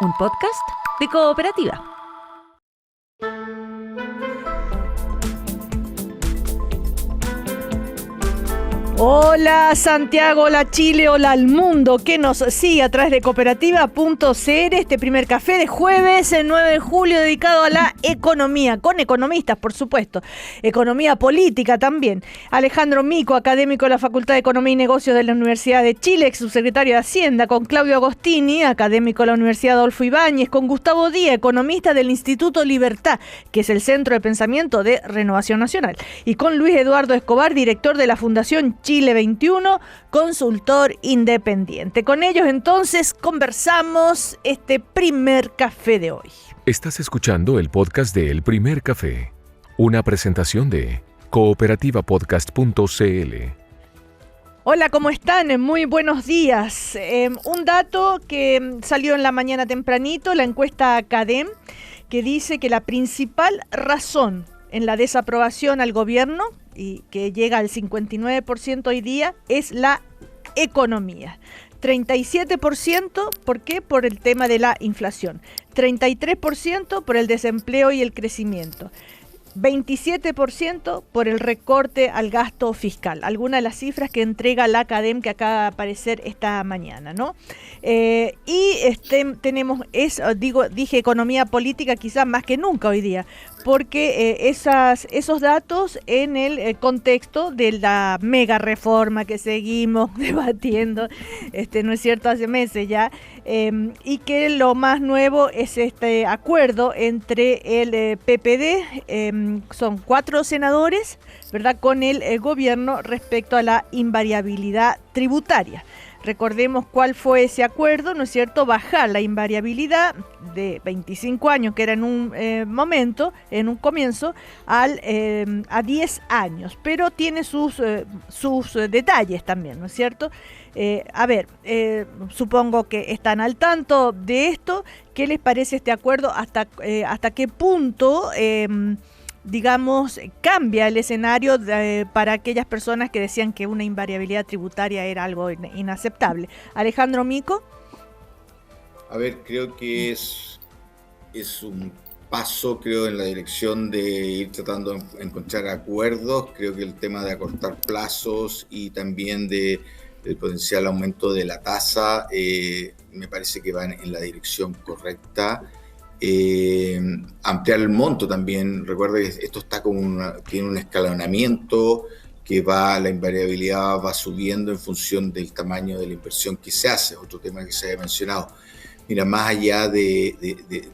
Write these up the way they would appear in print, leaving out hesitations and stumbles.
un podcast de Cooperativa. Hola Santiago, hola Chile, hola al mundo que nos sigue a través de cooperativa.cl, este primer café de jueves, el 9 de julio, dedicado a la economía, con economistas por supuesto, economía política también. Alejandro Mico, académico de la Facultad de Economía y Negocios de la Universidad de Chile, ex subsecretario de Hacienda, con Claudio Agostini, académico de la Universidad Adolfo Ibáñez, con Gustavo Díaz, economista del Instituto Libertad, que es el Centro de Pensamiento de Renovación Nacional, y con Luis Eduardo Escobar, director de la Fundación Chile 21, consultor independiente. Con ellos entonces conversamos este primer café de hoy. Estás escuchando el podcast de El Primer Café, una presentación de cooperativapodcast.cl. Hola, ¿cómo están? Muy buenos días. Un dato que salió en la mañana tempranito, la encuesta CADEM, que dice que la principal razón en la desaprobación al gobierno, y que llega al 59% hoy día, es la economía. 37%, ¿por qué? Por el tema de la inflación. 33% por el desempleo y el crecimiento. 27% por el recorte al gasto fiscal. Algunas de las cifras que entrega la CADEM que acaba de aparecer esta mañana, ¿no? Tenemos, dije economía política quizás más que nunca hoy día, porque esos datos en el contexto de la mega reforma que seguimos debatiendo, ¿no es cierto?, hace meses ya, y que lo más nuevo es este acuerdo entre el PPD, son 4 senadores, ¿verdad?, con el gobierno respecto a la invariabilidad tributaria. Recordemos cuál fue ese acuerdo, ¿no es cierto? Bajar la invariabilidad de 25 años, que era en un comienzo, a 10 años. Pero tiene sus detalles también, ¿no es cierto? Supongo que están al tanto de esto. ¿Qué les parece este acuerdo? ¿Hasta qué punto cambia el escenario para aquellas personas que decían que una invariabilidad tributaria era algo inaceptable? Alejandro Mico. Creo que es un paso, en la dirección de ir tratando de encontrar acuerdos. Creo que el tema de acortar plazos y también del potencial aumento de la tasa me parece que van en la dirección correcta. Ampliar el monto también. Recuerda que esto está tiene un escalonamiento que la invariabilidad va subiendo en función del tamaño de la inversión que se hace. Otro tema que se había mencionado. Mira, más allá de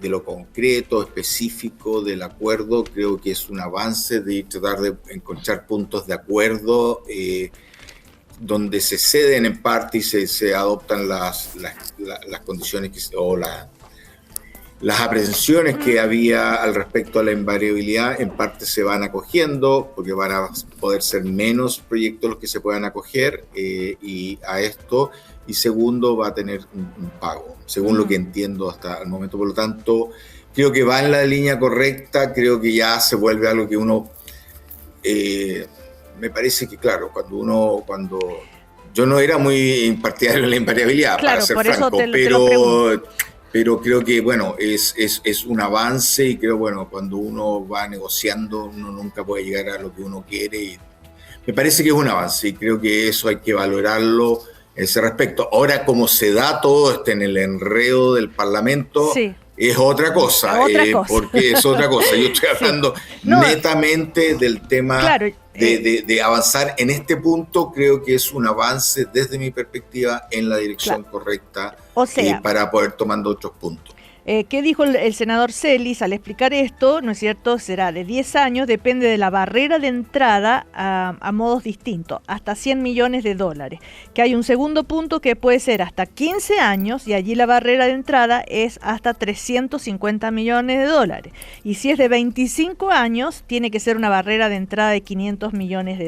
lo concreto, específico del acuerdo, creo que es un avance de tratar de encontrar puntos de acuerdo donde se ceden en parte y se adoptan las condiciones las aprehensiones que había al respecto a la invariabilidad. En parte se van acogiendo, porque van a poder ser menos proyectos los que se puedan acoger y a esto. Y segundo, va a tener un pago, según lo que entiendo hasta el momento. Por lo tanto, creo que va en la línea correcta. Creo que ya se vuelve algo que uno... me parece que, claro, cuando yo no era muy partidario de la invariabilidad, claro, para ser por franco, eso te lo pregunto. Pero creo que, es un avance y creo, cuando uno va negociando, uno nunca puede llegar a lo que uno quiere. Y me parece que es un avance y creo que eso hay que valorarlo en ese respecto. Ahora, como se da todo en el enredo del Parlamento, sí, es otra cosa, porque es otra cosa. Yo estoy hablando netamente del tema, claro, de avanzar en este punto. Creo que es un avance desde mi perspectiva en la dirección correcta, para poder tomar otros puntos. ¿Qué dijo el senador Celis al explicar esto? ¿No es cierto? Será de 10 años, depende de la barrera de entrada a modos distintos, hasta $100 millones. Que hay un segundo punto que puede ser hasta 15 años y allí la barrera de entrada es hasta $350 millones. Y si es de 25 años, tiene que ser una barrera de entrada de $500 millones.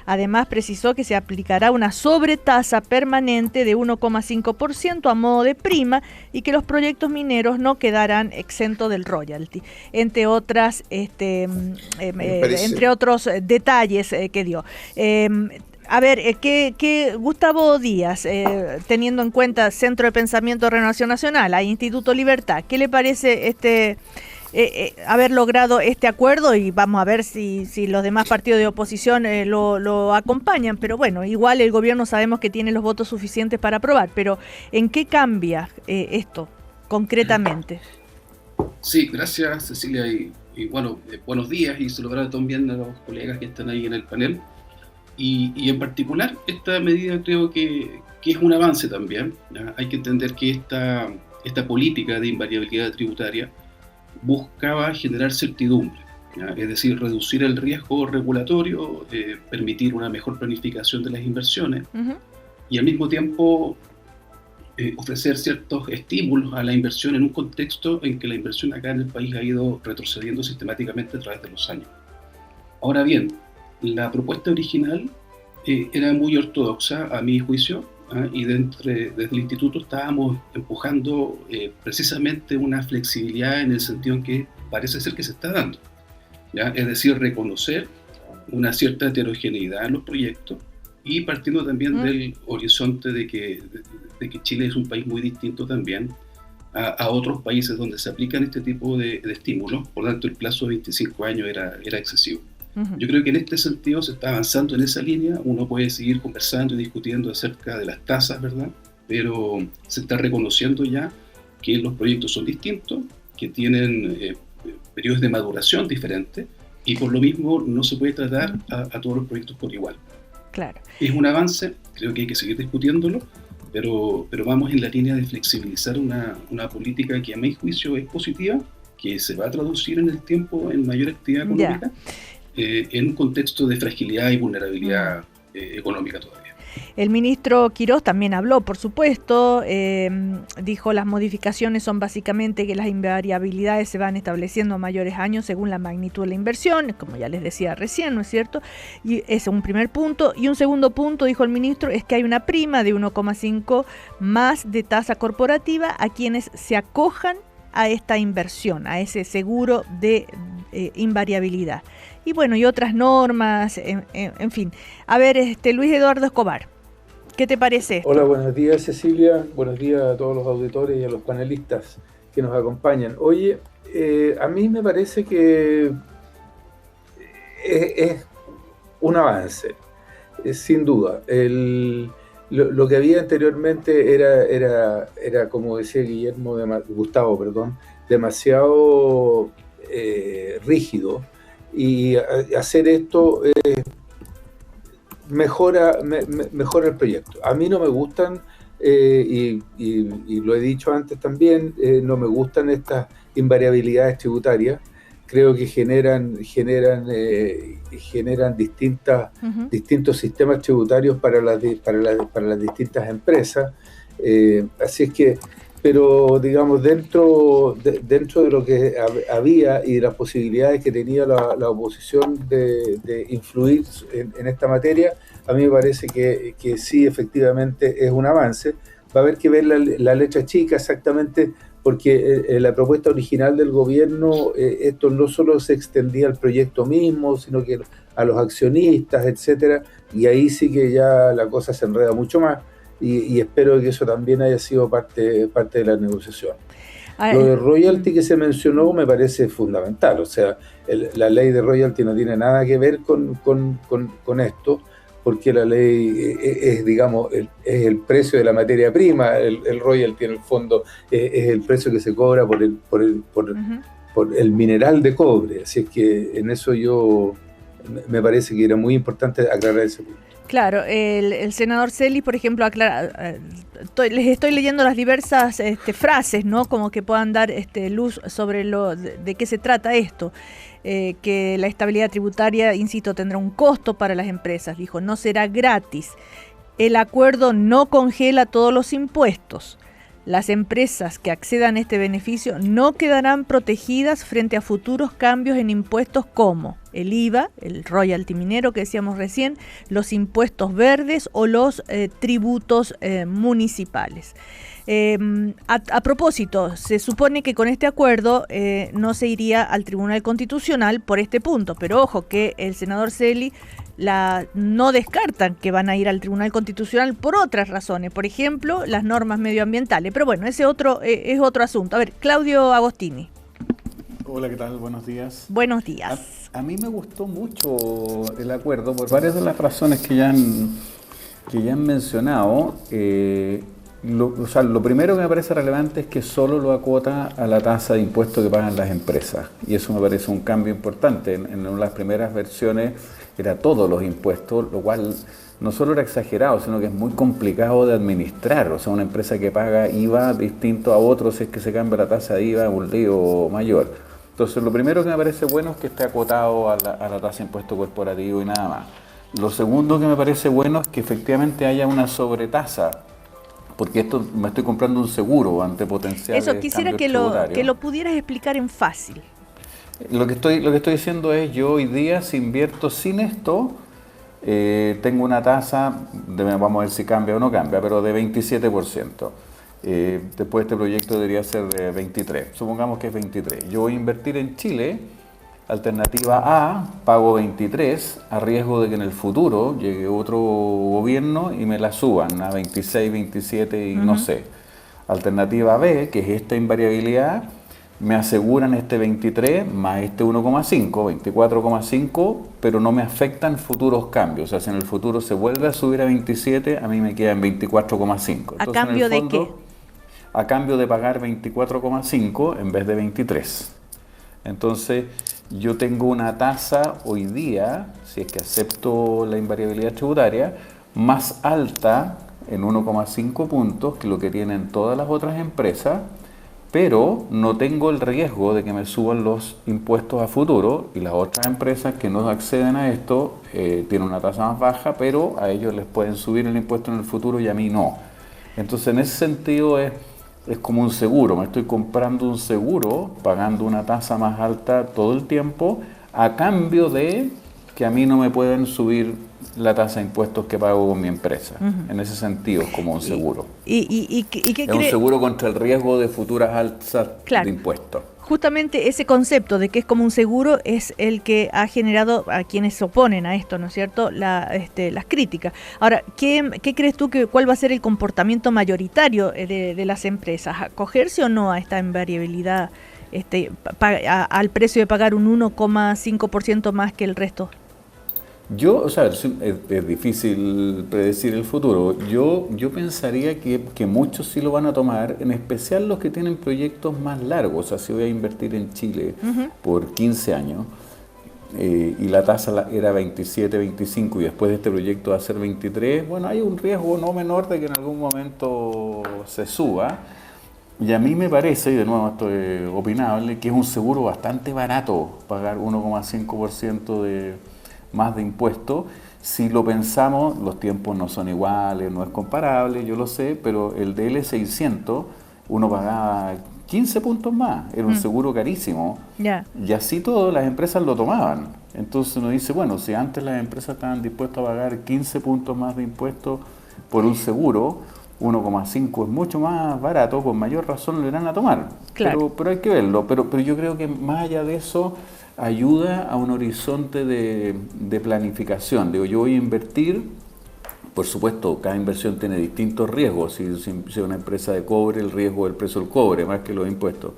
Además, precisó que se aplicará una sobretasa permanente de 1,5% a modo de prima y que los proyectos mineros no quedarán exentos del royalty, entre otros detalles que dio. A ver, Gustavo Díaz, teniendo en cuenta Centro de Pensamiento de Renovación Nacional, a Instituto Libertad, ¿qué le parece haber logrado este acuerdo? Y vamos a ver si los demás partidos de oposición lo acompañan, pero bueno, igual el gobierno sabemos que tiene los votos suficientes para aprobar, pero ¿en qué cambia esto concretamente? Sí, gracias Cecilia, y bueno, buenos días y saludar también a los colegas que están ahí en el panel. Y en particular, esta medida creo que es un avance también, ¿ya? Hay que entender que esta política de invariabilidad tributaria buscaba generar certidumbre, ¿ya? Es decir, reducir el riesgo regulatorio, permitir una mejor planificación de las inversiones y al mismo tiempo ofrecer ciertos estímulos a la inversión en un contexto en que la inversión acá en el país ha ido retrocediendo sistemáticamente a través de los años. Ahora bien, la propuesta original era muy ortodoxa, a mi juicio, y desde el instituto estábamos empujando precisamente una flexibilidad en el sentido en que parece ser que se está dando, ¿ya? Es decir, reconocer una cierta heterogeneidad en los proyectos y partiendo también del horizonte de que Chile es un país muy distinto también a otros países donde se aplican este tipo de estímulos, por lo tanto el plazo de 25 años era excesivo. Yo creo que en este sentido se está avanzando en esa línea. Uno puede seguir conversando y discutiendo acerca de las tasas, ¿verdad? Pero se está reconociendo ya que los proyectos son distintos, que tienen periodos de maduración diferentes y por lo mismo no se puede tratar a todos los proyectos por igual. Claro. Es un avance, creo que hay que seguir discutiéndolo, pero vamos en la línea de flexibilizar una política que a mi juicio es positiva, que se va a traducir en el tiempo en mayor actividad económica. En un contexto de fragilidad y vulnerabilidad económica todavía. El ministro Quirós también habló, por supuesto, dijo las modificaciones son básicamente que las invariabilidades se van estableciendo a mayores años según la magnitud de la inversión, como ya les decía recién, ¿no es cierto? Y ese es un primer punto. Y un segundo punto, dijo el ministro, es que hay una prima de 1,5 más de tasa corporativa a quienes se acojan a esta inversión, a ese seguro de invariabilidad. Y bueno, y otras normas, en fin. A ver, Luis Eduardo Escobar, ¿qué te parece esto? Hola, buenos días Cecilia, buenos días a todos los auditores y a los panelistas que nos acompañan. Oye, a mí me parece que es un avance, sin duda. Lo que había anteriormente era como decía Gustavo, demasiado rígido, y hacer esto mejora el proyecto. A mí no me gustan, y lo he dicho antes también, no me gustan estas invariabilidades tributarias. Creo que generan distintos sistemas tributarios para las distintas empresas. Así es que, pero digamos, dentro de lo que había y de las posibilidades que tenía la oposición de influir en esta materia, a mí me parece que sí, efectivamente es un avance. Va a haber que ver la letra chica exactamente, porque en la propuesta original del gobierno esto no solo se extendía al proyecto mismo, sino que a los accionistas, etcétera, y ahí sí que ya la cosa se enreda mucho más, y espero que eso también haya sido parte de la negociación. Lo de royalty que se mencionó me parece fundamental, o sea, la ley de royalty no tiene nada que ver con esto, porque la ley es el precio de la materia prima. El royalty en el fondo es el precio que se cobra por el mineral de cobre. Así es que en eso me parece que era muy importante aclarar ese punto. Claro, el senador Celis, por ejemplo, les estoy leyendo las diversas frases, ¿no? Como que puedan dar luz sobre de qué se trata esto. Que la estabilidad tributaria, insisto, tendrá un costo para las empresas. Dijo, no será gratis. El acuerdo no congela todos los impuestos. Las empresas que accedan a este beneficio no quedarán protegidas frente a futuros cambios en impuestos como el IVA, el royalty minero que decíamos recién, los impuestos verdes o los tributos municipales. A propósito, se supone que con este acuerdo no se iría al Tribunal Constitucional por este punto, pero ojo que el senador Celi no descartan que van a ir al Tribunal Constitucional por otras razones, por ejemplo, las normas medioambientales. Pero bueno, ese es otro asunto. A ver, Claudio Agostini. Hola, ¿qué tal? Buenos días. Buenos días. A mí me gustó mucho el acuerdo por varias de las razones que ya han mencionado. Lo primero que me parece relevante es que solo lo acota a la tasa de impuesto que pagan las empresas. Y eso me parece un cambio importante. En las primeras versiones era todos los impuestos, lo cual no solo era exagerado, sino que es muy complicado de administrar. O sea, una empresa que paga IVA distinto a otros si es que se cambia la tasa de IVA, un lío mayor. Entonces, lo primero que me parece bueno es que esté acotado a la tasa de impuesto corporativo y nada más. Lo segundo que me parece bueno es que efectivamente haya una sobretasa, porque esto me estoy comprando un seguro ante potenciales Eso, quisiera que lo pudieras explicar en fácil. Lo que estoy diciendo es, yo hoy día si invierto sin esto, tengo una tasa, vamos a ver si cambia o no cambia, pero de 27%. Después este proyecto debería ser de 23, supongamos que es 23. Yo voy a invertir en Chile, alternativa A, pago 23, a riesgo de que en el futuro llegue otro gobierno y me la suban a 26, 27 y no sé. Alternativa B, que es esta invariabilidad, me aseguran este 23 más este 1,5, 24,5, pero no me afectan futuros cambios. O sea, si en el futuro se vuelve a subir a 27, a mí me quedan 24,5. ¿A cambio de qué? A cambio de pagar 24,5 en vez de 23. Entonces, yo tengo una tasa hoy día, si es que acepto la invariabilidad tributaria, más alta en 1,5 puntos que lo que tienen todas las otras empresas, pero no tengo el riesgo de que me suban los impuestos a futuro, y las otras empresas que no acceden a esto tienen una tasa más baja, pero a ellos les pueden subir el impuesto en el futuro y a mí no. Entonces, en ese sentido es como un seguro, me estoy comprando un seguro, pagando una tasa más alta todo el tiempo, a cambio de que a mí no me pueden subir la tasa de impuestos que pago con mi empresa. En ese sentido, es como un seguro. ¿Y qué es un seguro contra el riesgo de futuras alzas de impuestos. Justamente ese concepto de que es como un seguro es el que ha generado a quienes se oponen a esto, ¿no es cierto?, las críticas. Ahora, ¿qué crees tú cuál va a ser el comportamiento mayoritario de las empresas? ¿Acogerse o no a esta invariabilidad, al precio de pagar un 1,5% más que el resto? Es difícil predecir el futuro. Yo pensaría que muchos sí lo van a tomar, en especial los que tienen proyectos más largos. O sea, si voy a invertir en Chile por 15 años y la tasa era 27, 25 y después de este proyecto va a ser 23, bueno, hay un riesgo no menor de que en algún momento se suba. Y a mí me parece, y de nuevo esto es opinable, que es un seguro bastante barato pagar 1,5% más de impuestos. Si lo pensamos, los tiempos no son iguales, no es comparable, yo lo sé, pero el DL600 uno pagaba 15 puntos más, era un seguro carísimo, y así todo las empresas lo tomaban. Entonces uno dice, bueno, si antes las empresas estaban dispuestas a pagar 15 puntos más de impuestos por un seguro, 1,5 es mucho más barato, con mayor razón lo irán a tomar. Claro. Pero hay que verlo, pero yo creo que más allá de eso, ayuda a un horizonte de planificación. Digo, yo voy a invertir, por supuesto, cada inversión tiene distintos riesgos. Si es una empresa de cobre, el riesgo del precio del cobre, más que los impuestos.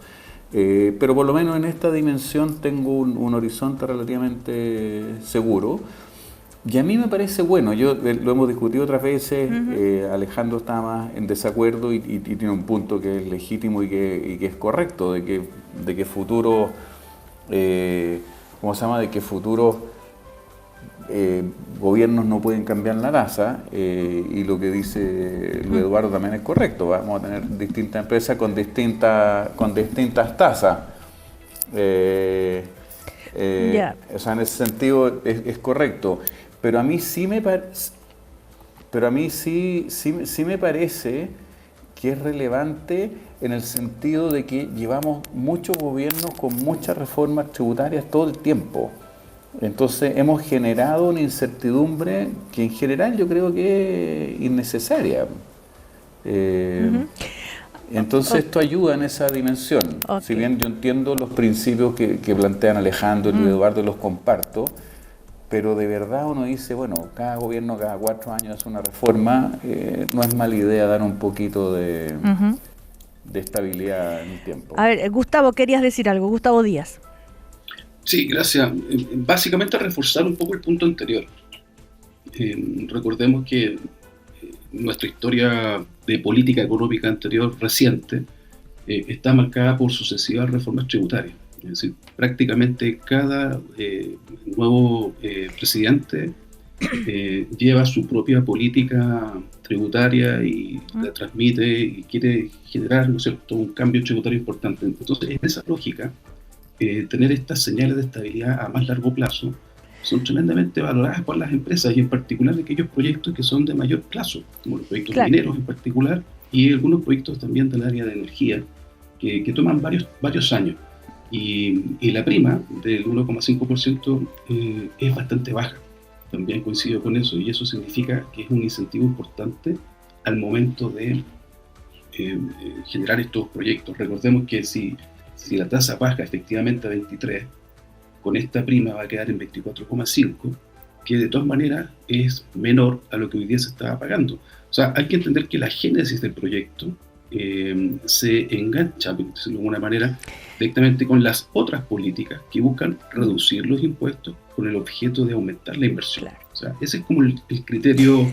Pero por lo menos en esta dimensión tengo un horizonte relativamente seguro. Y a mí me parece bueno, lo hemos discutido otras veces, Alejandro está más en desacuerdo y tiene un punto que es legítimo y que es correcto, de que futuros... de que futuros gobiernos no pueden cambiar la tasa, y lo que dice Luis Eduardo también es correcto. Vamos a tener distintas empresas con distintas tasas. O sea, en ese sentido es correcto. Pero a mí sí me parece que es relevante en el sentido de que llevamos muchos gobiernos con muchas reformas tributarias todo el tiempo. Entonces hemos generado una incertidumbre que en general yo creo que es innecesaria. Entonces esto ayuda en esa dimensión. Si bien yo entiendo los principios que plantean Alejandro y Eduardo, los comparto, pero de verdad uno dice, bueno, cada gobierno cada 4 años hace una reforma, no es mala idea dar un poquito de estabilidad en el tiempo. A ver, Gustavo, querías decir algo, Gustavo Díaz. Sí, gracias. Básicamente reforzar un poco el punto anterior. Recordemos que nuestra historia de política económica anterior reciente está marcada por sucesivas reformas tributarias. Es decir, prácticamente cada nuevo presidente lleva su propia política tributaria y la transmite y quiere generar, ¿no es cierto?, un cambio tributario importante. Entonces, en esa lógica, tener estas señales de estabilidad a más largo plazo son tremendamente valoradas por las empresas y en particular aquellos proyectos que son de mayor plazo, como los proyectos mineros en particular y algunos proyectos también del área de energía que toman varios años. Y la prima del 1,5% es bastante baja. También coincido con eso y eso significa que es un incentivo importante al momento de generar estos proyectos. Recordemos que si la tasa baja efectivamente a 23, con esta prima va a quedar en 24,5, que de todas maneras es menor a lo que hoy día se estaba pagando. O sea, hay que entender que la génesis del proyecto se engancha, por decirlo de alguna manera, directamente con las otras políticas que buscan reducir los impuestos con el objeto de aumentar la inversión. Claro. O sea, ese es como el criterio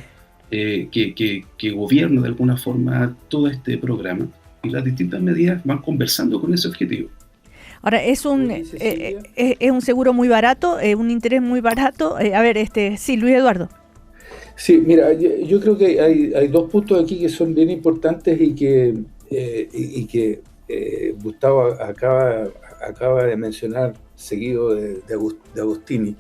que gobierna de alguna forma todo este programa y las distintas medidas van conversando con ese objetivo. Ahora, es un seguro muy barato, un interés muy barato. A ver, sí, Luis Eduardo. Sí, mira, yo creo que hay 2 puntos aquí que son bien importantes y que Gustavo acaba de mencionar seguido de Agustini.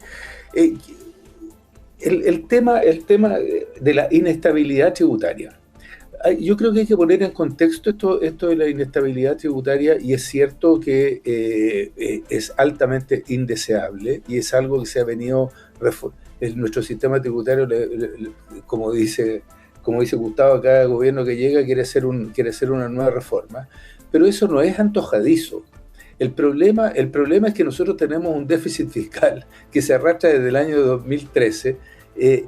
El tema de la inestabilidad tributaria. Yo creo que hay que poner en contexto esto de la inestabilidad tributaria y es cierto que es altamente indeseable y es algo que se ha venido nuestro sistema tributario, como dice Gustavo, cada gobierno que llega quiere hacer una nueva reforma, pero eso no es antojadizo. El problema es que nosotros tenemos un déficit fiscal que se arrastra desde el año 2013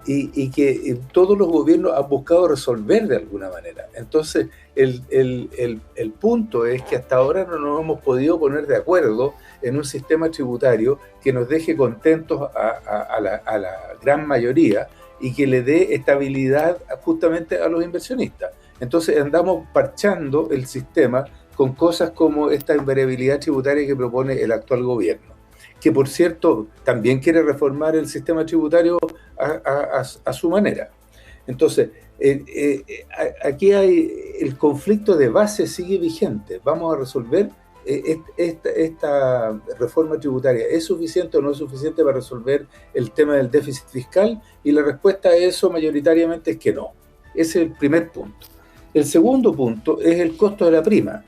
y que todos los gobiernos han buscado resolver de alguna manera. Entonces, el punto es que hasta ahora no nos hemos podido poner de acuerdo en un sistema tributario que nos deje contentos a la gran mayoría y que le dé estabilidad justamente a los inversionistas. Entonces andamos parchando el sistema con cosas como esta invariabilidad tributaria que propone el actual gobierno, que por cierto también quiere reformar el sistema tributario a su manera. Entonces, aquí el conflicto de base sigue vigente. Vamos a resolver esta reforma tributaria. ¿Es suficiente o no es suficiente para resolver el tema del déficit fiscal? Y la respuesta a eso mayoritariamente es que no. Ese es el primer punto. El segundo punto es el costo de la prima.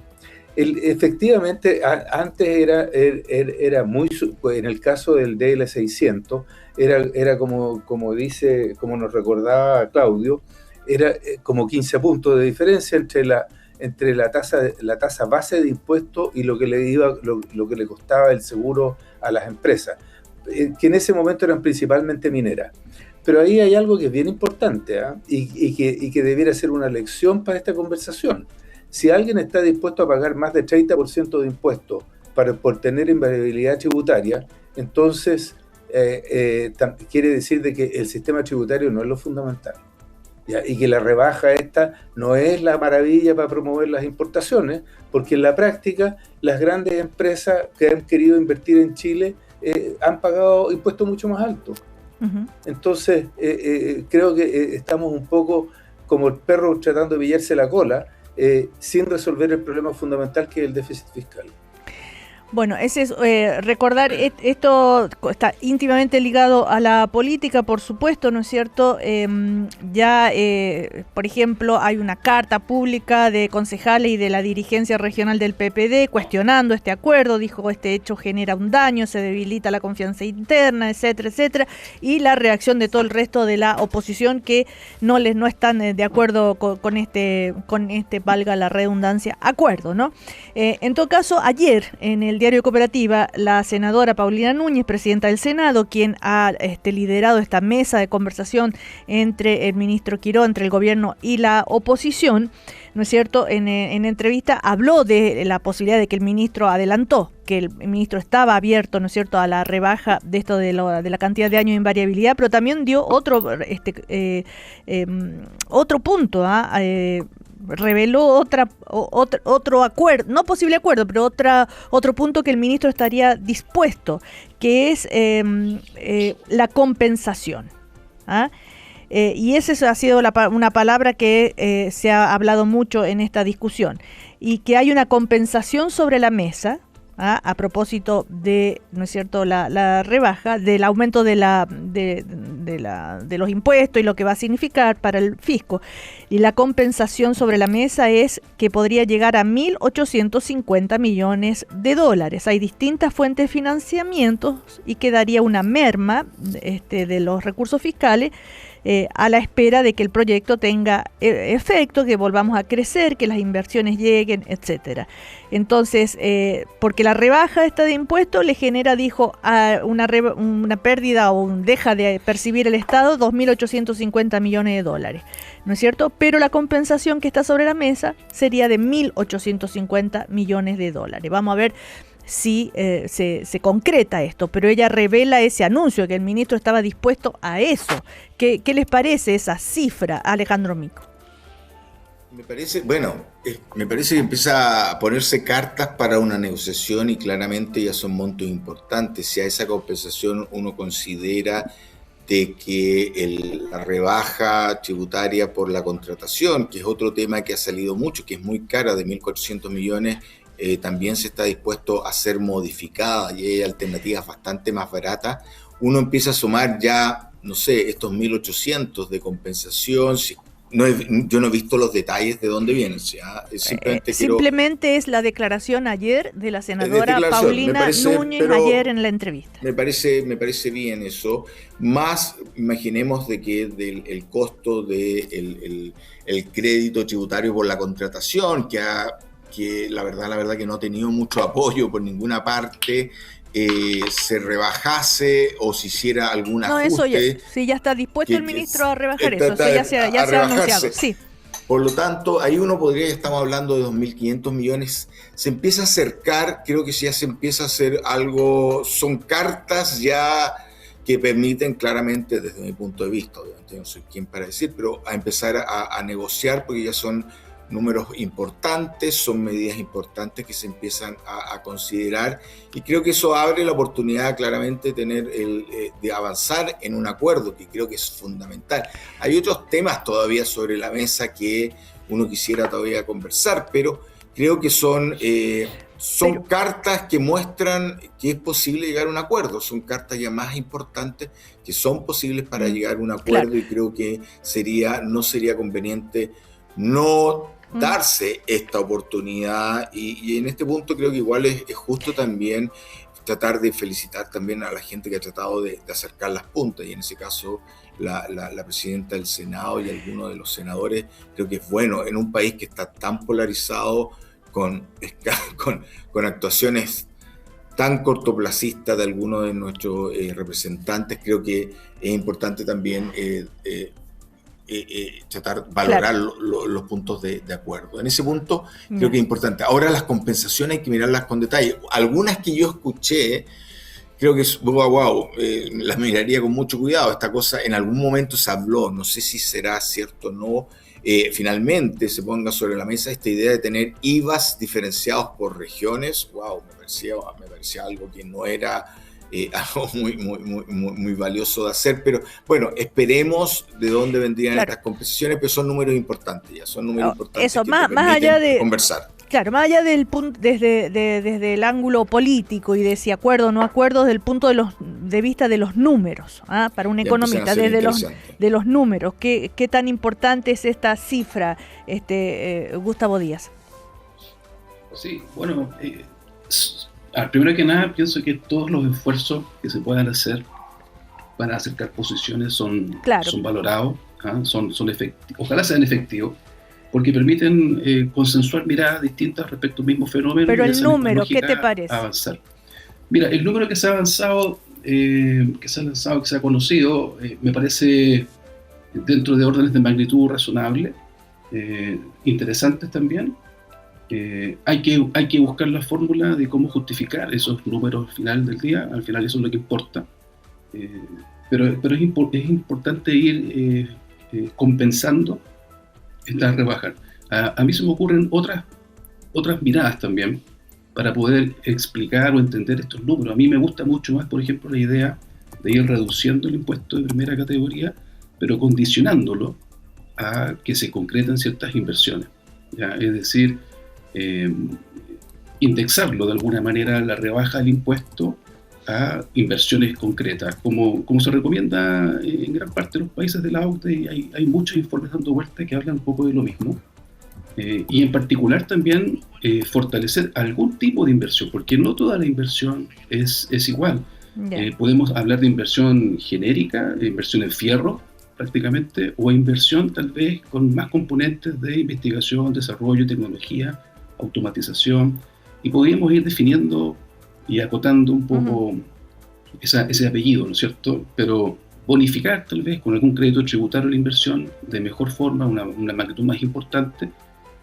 Efectivamente, antes era muy, en el caso del DL600, era como nos recordaba Claudio, era como 15 puntos de diferencia entre la tasa base de impuestos y lo que le costaba el seguro a las empresas, que en ese momento eran principalmente mineras. Pero ahí hay algo que es bien importante, y que debiera ser una lección para esta conversación. Si alguien está dispuesto a pagar más de 30% de impuestos por tener invariabilidad tributaria, entonces quiere decir de que el sistema tributario no es lo fundamental. ¿Ya? Y que la rebaja esta no es la maravilla para promover las importaciones, porque en la práctica las grandes empresas que han querido invertir en Chile han pagado impuestos mucho más altos. Uh-huh. Entonces creo que estamos un poco como el perro tratando de pillarse la cola, sin resolver el problema fundamental que es el déficit fiscal. Bueno, ese es recordar, esto está íntimamente ligado a la política, por supuesto, ¿no es cierto? Por ejemplo, hay una carta pública de concejales y de la dirigencia regional del PPD cuestionando este acuerdo, dijo este hecho genera un daño, se debilita la confianza interna, etcétera, etcétera, y la reacción de todo el resto de la oposición que no están de acuerdo con este, valga la redundancia, acuerdo, ¿no? En todo caso, ayer en el diario de Cooperativa, la senadora Paulina Núñez, presidenta del Senado, quien ha liderado esta mesa de conversación entre el ministro Quiró, entre el gobierno y la oposición, ¿no es cierto? En entrevista habló de la posibilidad de que el ministro adelantó que el ministro estaba abierto, ¿no es cierto?, a la rebaja de esto de la cantidad de años de invariabilidad, pero también dio otro punto, reveló otro acuerdo, no posible acuerdo, pero otro punto que el ministro estaría dispuesto, que es la compensación. Y esa ha sido una palabra que se ha hablado mucho en esta discusión, y que hay una compensación sobre la mesa, a propósito de, ¿no es cierto?, la rebaja, del aumento de los impuestos y lo que va a significar para el fisco. Y la compensación sobre la mesa es que podría llegar a 1.850 millones de dólares. Hay distintas fuentes de financiamiento y quedaría una merma de los recursos fiscales a la espera de que el proyecto tenga efecto, que volvamos a crecer, que las inversiones lleguen, etcétera. Entonces, porque la rebaja esta de impuestos le genera, dijo, una pérdida o deja de percibir el Estado 2.850 millones de dólares, ¿no es cierto? Pero la compensación que está sobre la mesa sería de 1.850 millones de dólares. Vamos a ver si se concreta esto, pero ella revela ese anuncio, que el ministro estaba dispuesto a eso. ¿Qué les parece esa cifra, Alejandro Mico? Me parece que empieza a ponerse cartas para una negociación y claramente ya son montos importantes. Si a esa compensación uno considera de que la rebaja tributaria por la contratación, que es otro tema que ha salido mucho, que es muy cara, de 1.400 millones, también se está dispuesto a ser modificada y hay alternativas bastante más baratas, uno empieza a sumar ya, no sé, estos 1.800 de compensación. Yo no he visto los detalles de dónde vienen. Simplemente es la declaración ayer de la senadora Paulina Núñez ayer en la entrevista. Me parece bien eso. Más imaginemos de que el costo del el crédito tributario por la contratación, que la verdad que no ha tenido mucho apoyo por ninguna parte, se rebajase o se hiciera algún ajuste. Eso ya está dispuesto el ministro a rebajar eso. Ya se ha anunciado. Sí. Por lo tanto, ahí uno podría, estamos hablando de 2.500 millones, se empieza a acercar, creo que ya se empieza a hacer algo, son cartas ya que permiten claramente, desde mi punto de vista, obviamente no soy quien para decir, pero a empezar a negociar, porque ya son números importantes, son medidas importantes que se empiezan a considerar, y creo que eso abre la oportunidad claramente de avanzar en un acuerdo, que creo que es fundamental. Hay otros temas todavía sobre la mesa que uno quisiera todavía conversar, pero creo que son cartas que muestran que es posible llegar a un acuerdo, son cartas ya más importantes que son posibles para llegar a un acuerdo, claro. Y creo que no sería conveniente no darse esta oportunidad, y en este punto creo que igual es justo también tratar de felicitar también a la gente que ha tratado de acercar las puntas, y en ese caso la presidenta del Senado y algunos de los senadores. Creo que es bueno en un país que está tan polarizado, con actuaciones tan cortoplacistas de algunos de nuestros representantes. Creo que es importante también tratar de valorar los puntos de acuerdo. En ese punto creo que es importante. Ahora las compensaciones hay que mirarlas con detalle. Algunas que yo escuché, creo que las miraría con mucho cuidado. Esta cosa en algún momento se habló, no sé si será cierto o no, finalmente se ponga sobre la mesa esta idea de tener IVAs diferenciados por regiones. Me parecía algo que no era algo muy valioso de hacer, pero bueno, esperemos de dónde vendrían estas compensaciones, pero son números importantes ya, son números importantes eso, que más allá de conversar. Claro, más allá del punto, desde el ángulo político y de si acuerdo o no acuerdo, desde el punto de vista de los números, para un economista, de los números, ¿qué tan importante es esta cifra, Gustavo Díaz? Sí, bueno, primero que nada pienso que todos los esfuerzos que se puedan hacer para acercar posiciones son valorados, son efectivos, ojalá sean efectivos. porque permiten consensuar miradas distintas respecto al mismo fenómeno. Pero el número, ¿qué te parece? Avanzar. Mira, el número que se ha avanzado, que se ha conocido, me parece dentro de órdenes de magnitud razonable, interesantes también. Hay que buscar la fórmula de cómo justificar esos números al final del día. Al final eso es lo que importa. Pero es importante ir compensando estas rebajas. A mí se me ocurren otras miradas también para poder explicar o entender estos números. A mí me gusta mucho más, por ejemplo, la idea de ir reduciendo el impuesto de primera categoría, pero condicionándolo a que se concreten ciertas inversiones, ¿ya? Es decir, indexarlo de alguna manera, la rebaja del impuesto a inversiones concretas, como se recomienda en gran parte de los países de la OCDE. Hay muchos informes dando vueltas que hablan un poco de lo mismo, y en particular también fortalecer algún tipo de inversión, porque no toda la inversión es igual. Podemos hablar de inversión genérica, inversión en fierro prácticamente, o inversión tal vez con más componentes de investigación, desarrollo, tecnología, automatización, y podríamos ir definiendo y acotando un poco ese apellido, ¿no es cierto? Pero bonificar tal vez con algún crédito tributario la inversión de mejor forma, una magnitud más importante,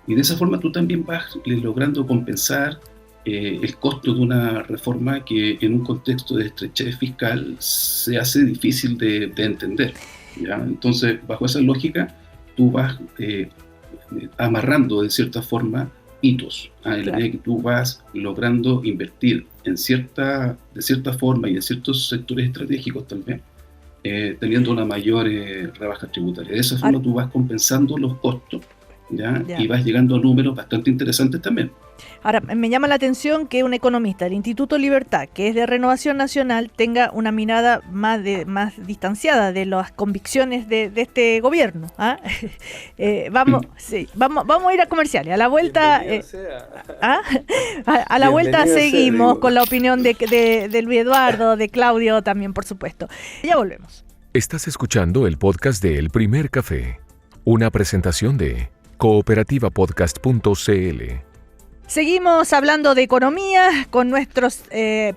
y de esa forma tú también vas logrando compensar el costo de una reforma que en un contexto de estrechez fiscal se hace difícil de entender, ¿ya? Entonces, bajo esa lógica, tú vas amarrando de cierta forma hitos, en la medida que tú vas logrando invertir de cierta forma y en ciertos sectores estratégicos también, teniendo una mayor rebaja tributaria. De esa forma tú vas compensando los costos, ¿ya? Y vas llegando a números bastante interesantes también. Ahora, me llama la atención que un economista del Instituto Libertad, que es de Renovación Nacional, tenga una mirada más distanciada de las convicciones de este gobierno. Vamos a ir a comerciales. A la vuelta, a la vuelta seguimos con la opinión de Luis Eduardo, de Claudio también, por supuesto. Ya volvemos. Estás escuchando el podcast de El Primer Café, una presentación de cooperativapodcast.cl. Seguimos hablando de economía con nuestros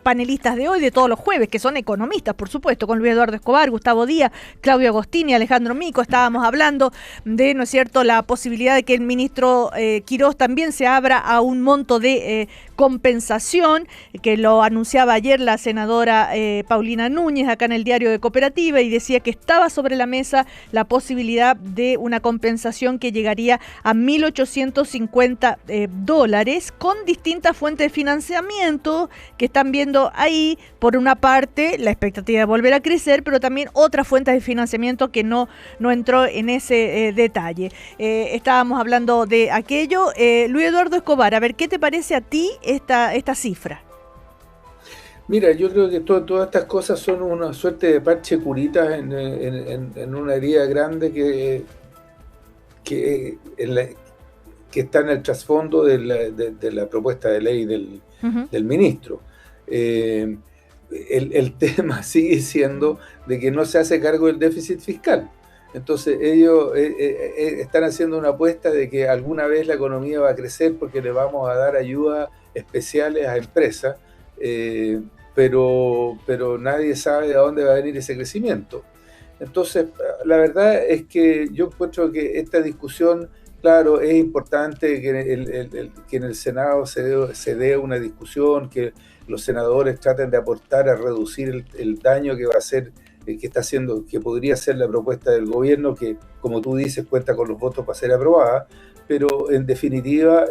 panelistas de hoy, de todos los jueves, que son economistas, por supuesto, con Luis Eduardo Escobar, Gustavo Díaz, Claudio Agostini, Alejandro Mico. Estábamos hablando de, ¿no es cierto?, la posibilidad de que el ministro Quirós también se abra a un monto de compensación, que lo anunciaba ayer la senadora Paulina Núñez acá en el Diario de Cooperativa, y decía que estaba sobre la mesa la posibilidad de una compensación que llegaría a $1.850 con distintas fuentes de financiamiento que están viendo ahí. Por una parte, la expectativa de volver a crecer, pero también otras fuentes de financiamiento que no entró en ese detalle. Estábamos hablando de aquello. Luis Eduardo Escobar, a ver, ¿qué te parece a ti esta cifra? Mira, yo creo que todas estas cosas son una suerte de parche curitas en una herida grande que está en el trasfondo de la propuesta de ley del ministro. El tema sigue siendo de que no se hace cargo del déficit fiscal. Entonces ellos están haciendo una apuesta de que alguna vez la economía va a crecer porque le vamos a dar ayudas especiales a empresas, pero nadie sabe de dónde va a venir ese crecimiento. Entonces, la verdad es que yo encuentro que esta discusión, claro, es importante que en el Senado se dé una discusión, que los senadores traten de aportar a reducir el daño que va a hacer, que está haciendo, que podría ser la propuesta del gobierno, que, como tú dices, cuenta con los votos para ser aprobada, pero en definitiva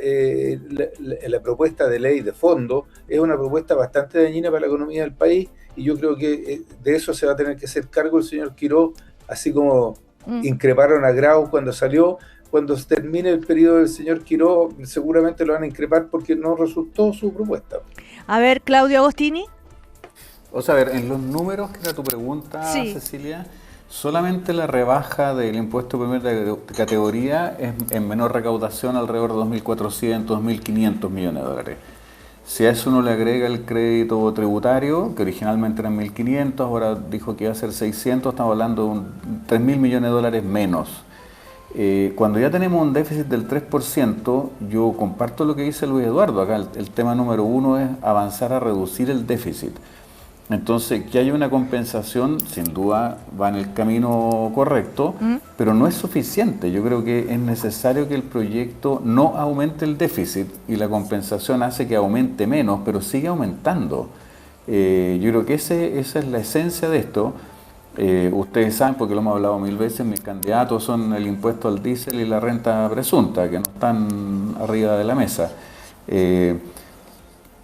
la propuesta de ley de fondo es una propuesta bastante dañina para la economía del país, y yo creo que de eso se va a tener que hacer cargo el señor Quirós, así como increparon a Grau cuando salió. Cuando termine el periodo del señor Quirós, seguramente lo van a increpar porque no resultó su propuesta. A ver, Claudio Agostini. O sea, a ver, en los números, que era tu pregunta, sí, Cecilia, solamente la rebaja del impuesto de primera categoría es en menor recaudación, alrededor de 2.400, 2.500 millones de dólares. Si a eso uno le agrega el crédito tributario, que originalmente eran 1.500, ahora dijo que iba a ser 600, estamos hablando de 3.000 millones de dólares menos. Cuando ya tenemos un déficit del 3%, yo comparto lo que dice Luis Eduardo. Acá el tema número uno es avanzar a reducir el déficit. Entonces, que haya una compensación, sin duda va en el camino correcto, pero no es suficiente. Yo creo que es necesario que el proyecto no aumente el déficit y la compensación hace que aumente menos, pero sigue aumentando. Yo creo que esa es la esencia de esto. Ustedes saben, porque lo hemos hablado 1000 veces, mis candidatos son el impuesto al diésel y la renta presunta, que no están arriba de la mesa.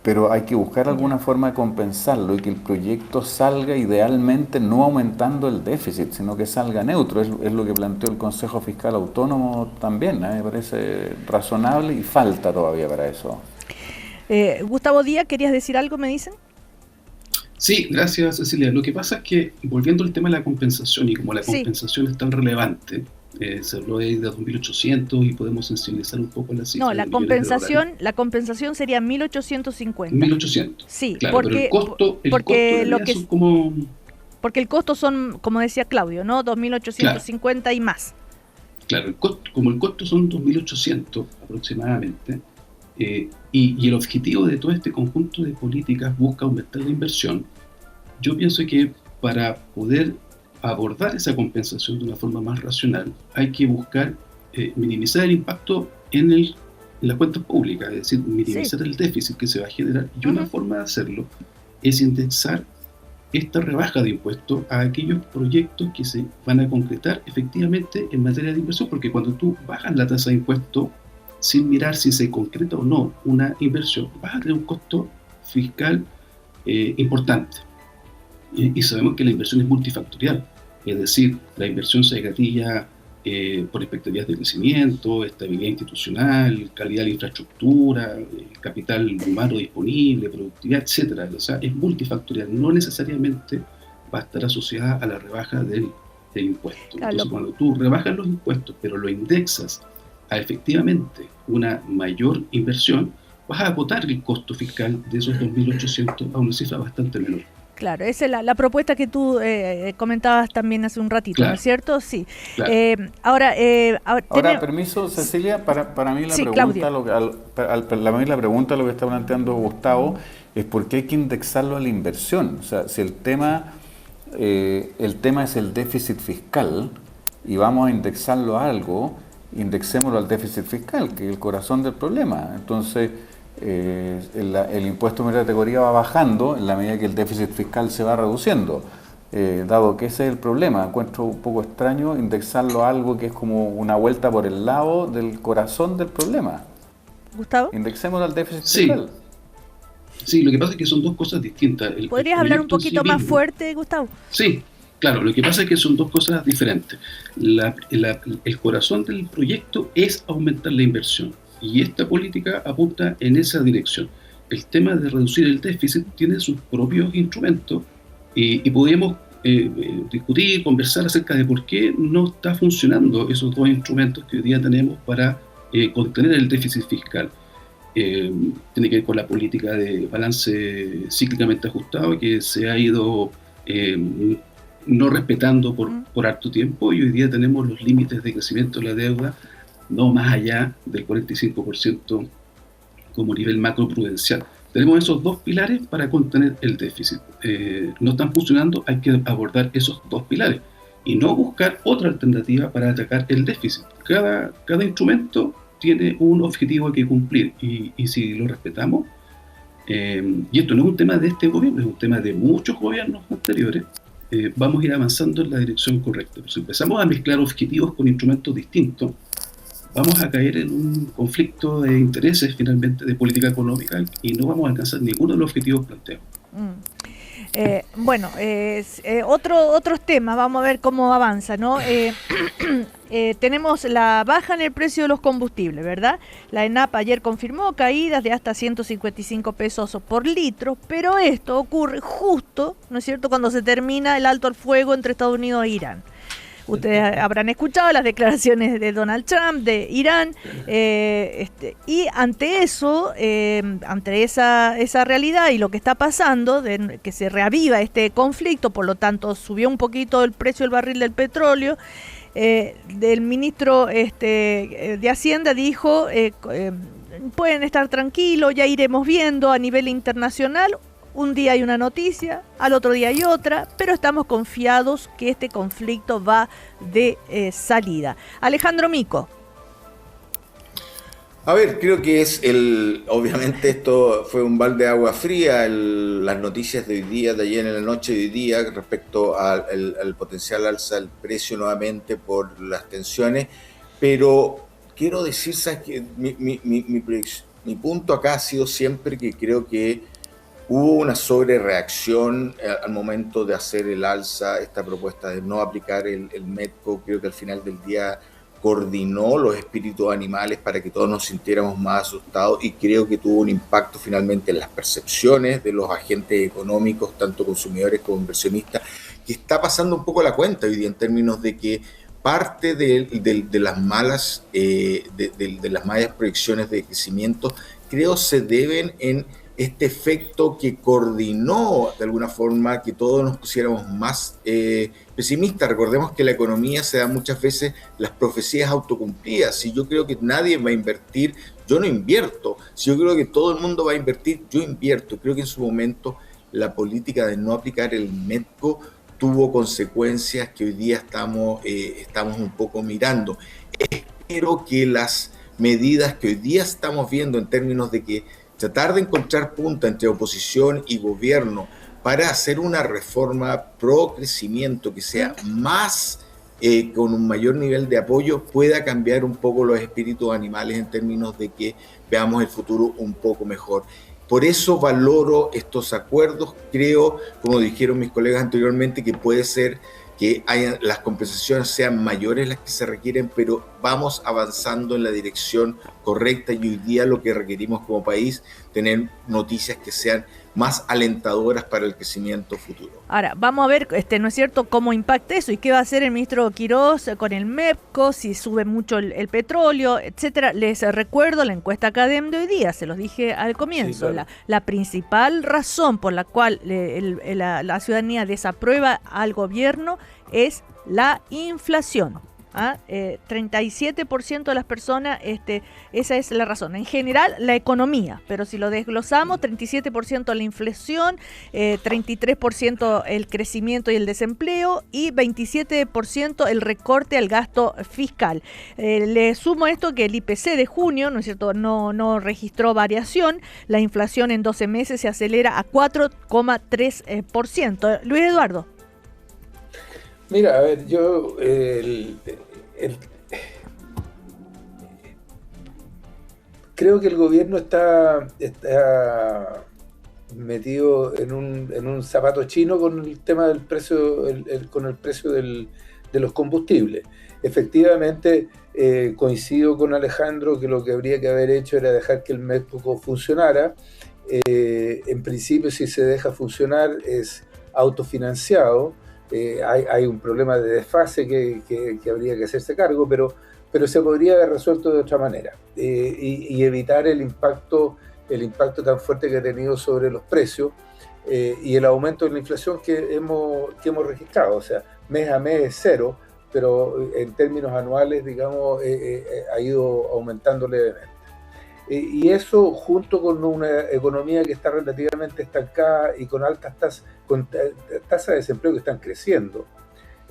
Pero hay que buscar alguna forma de compensarlo y que el proyecto salga idealmente no aumentando el déficit, sino que salga neutro. Es lo que planteó el Consejo Fiscal Autónomo también, me parece razonable y falta todavía para eso. Gustavo Díaz, ¿querías decir algo, me dicen? Sí, gracias, Cecilia. Lo que pasa es que, volviendo al tema de la compensación, y como la compensación es tan relevante, se habló de 2.800 y podemos sensibilizar un poco la cifra. No, la compensación sería 1.850. 1.800. Sí, claro, porque, pero el costo son como... Porque el costo son, como decía Claudio, ¿no? 2.850 claro. Y más. Claro, como el costo son 2.800 aproximadamente, y el objetivo de todo este conjunto de políticas busca aumentar la inversión, yo pienso que para poder abordar esa compensación de una forma más racional, hay que buscar minimizar el impacto en las cuentas públicas, es decir, minimizar el déficit que se va a generar, y una forma de hacerlo es indexar esta rebaja de impuestos a aquellos proyectos que se van a concretar efectivamente en materia de inversión, porque cuando tú bajas la tasa de impuesto sin mirar si se concreta o no una inversión, vas a tener un costo fiscal importante. Y sabemos que la inversión es multifactorial, es decir, la inversión se gatilla por expectativas de crecimiento, estabilidad institucional, calidad de la infraestructura, capital humano disponible, productividad, etc. O sea, es multifactorial, no necesariamente va a estar asociada a la rebaja del impuesto. Claro. Entonces, cuando tú rebajas los impuestos, pero lo indexas a efectivamente una mayor inversión, vas a acotar el costo fiscal de esos 2.800 a una cifra bastante menor. Claro, esa es la propuesta que tú comentabas también hace un ratito, claro. ¿No es cierto? Sí. Claro. Ahora, permiso, Cecilia, para mí la sí, pregunta, lo que está planteando Gustavo, es por qué hay que indexarlo a la inversión. O sea, si el tema es el déficit fiscal y vamos a indexarlo a algo, indexémoslo al déficit fiscal, que es el corazón del problema. Entonces, el impuesto de categoría va bajando en la medida que el déficit fiscal se va reduciendo. Dado que ese es el problema, encuentro un poco extraño indexarlo a algo que es como una vuelta por el lado del corazón del problema. ¿Gustavo? Indexémoslo al déficit fiscal. Sí, lo que pasa es que son dos cosas distintas. ¿Podrías hablar un poquito más fuerte, Gustavo? Sí. Claro, lo que pasa es que son dos cosas diferentes. El corazón del proyecto es aumentar la inversión y esta política apunta en esa dirección. El tema de reducir el déficit tiene sus propios instrumentos y podemos discutir, conversar acerca de por qué no está funcionando esos dos instrumentos que hoy día tenemos para contener el déficit fiscal. Tiene que ver con la política de balance cíclicamente ajustado que se ha ido no respetando por harto tiempo, y hoy día tenemos los límites de crecimiento de la deuda no más allá del 45% como nivel macroprudencial. Tenemos esos dos pilares para contener el déficit. No están funcionando, hay que abordar esos dos pilares y no buscar otra alternativa para atacar el déficit. Cada instrumento tiene un objetivo que cumplir y si lo respetamos, y esto no es un tema de este gobierno, es un tema de muchos gobiernos anteriores, vamos a ir avanzando en la dirección correcta. Pero si empezamos a mezclar objetivos con instrumentos distintos, vamos a caer en un conflicto de intereses finalmente de política económica y no vamos a alcanzar ninguno de los objetivos planteados. Otros temas, vamos a ver cómo avanza, ¿no? Tenemos la baja en el precio de los combustibles, ¿verdad? La ENAP ayer confirmó caídas de hasta 155 pesos por litro, pero esto ocurre justo, ¿no es cierto?, cuando se termina el alto al fuego entre Estados Unidos e Irán. Ustedes habrán escuchado las declaraciones de Donald Trump, de Irán, y ante eso, ante esa realidad y lo que está pasando, que se reaviva este conflicto, por lo tanto subió un poquito el precio del barril del petróleo, del ministro de Hacienda dijo, pueden estar tranquilos, ya iremos viendo a nivel internacional. Un día hay una noticia, al otro día hay otra, pero estamos confiados que este conflicto va de salida. Alejandro Mico. A ver, creo que obviamente esto fue un balde de agua fría, las noticias de hoy día, de ayer en la noche de hoy día, respecto al potencial alza del precio nuevamente por las tensiones, pero quiero decir, ¿sabes? Que mi punto acá ha sido siempre que creo que hubo una sobrereacción al momento de hacer el alza, esta propuesta de no aplicar el MEPCO. Creo que al final del día coordinó los espíritus animales para que todos nos sintiéramos más asustados, y creo que tuvo un impacto finalmente en las percepciones de los agentes económicos, tanto consumidores como inversionistas, que está pasando un poco la cuenta hoy día en términos de que parte de las malas proyecciones de crecimiento, creo, se deben en este efecto que coordinó de alguna forma que todos nos pusiéramos más pesimistas. Recordemos que la economía se da muchas veces las profecías autocumplidas. Si yo creo que nadie va a invertir, yo no invierto. Si yo creo que todo el mundo va a invertir, yo invierto. Creo que en su momento la política de no aplicar el MEPCO tuvo consecuencias que hoy día estamos un poco mirando. Espero que las medidas que hoy día estamos viendo en términos de que tratar de encontrar punta entre oposición y gobierno para hacer una reforma pro crecimiento que sea más, con un mayor nivel de apoyo, pueda cambiar un poco los espíritus animales en términos de que veamos el futuro un poco mejor. Por eso valoro estos acuerdos. Creo, como dijeron mis colegas anteriormente, que puede ser que las compensaciones sean mayores las que se requieren, pero vamos avanzando en la dirección correcta, y hoy día lo que requerimos como país, tener noticias que sean más alentadoras para el crecimiento futuro. Ahora, vamos a ver, ¿no es cierto?, cómo impacta eso y qué va a hacer el ministro Quirós con el MEPCO, si sube mucho el petróleo, etcétera. Les recuerdo la encuesta Academ de hoy día, se los dije al comienzo. Sí, claro. La principal razón por la cual la ciudadanía desaprueba al gobierno es la inflación. 37% de las personas, esa es la razón. En general, la economía, pero si lo desglosamos, 37% la inflación, 33% el crecimiento y el desempleo, y 27% el recorte al gasto fiscal. Le sumo esto que el IPC de junio, ¿no es cierto?, no registró variación. La inflación en 12 meses se acelera a 4,3%. Luis Eduardo. Mira, a ver, yo creo que el gobierno está metido en un zapato chino con el tema del precio, con el precio de los combustibles. Efectivamente, coincido con Alejandro que lo que habría que haber hecho era dejar que el MEPCO funcionara. En principio, si se deja funcionar, es autofinanciado. Hay un problema de desfase que habría que hacerse cargo, pero se podría haber resuelto de otra manera, y evitar el impacto tan fuerte que ha tenido sobre los precios y el aumento de la inflación que hemos registrado. O sea, mes a mes es cero, pero en términos anuales, digamos, ha ido aumentando levemente. Y eso, junto con una economía que está relativamente estancada y con altas tasas de desempleo que están creciendo,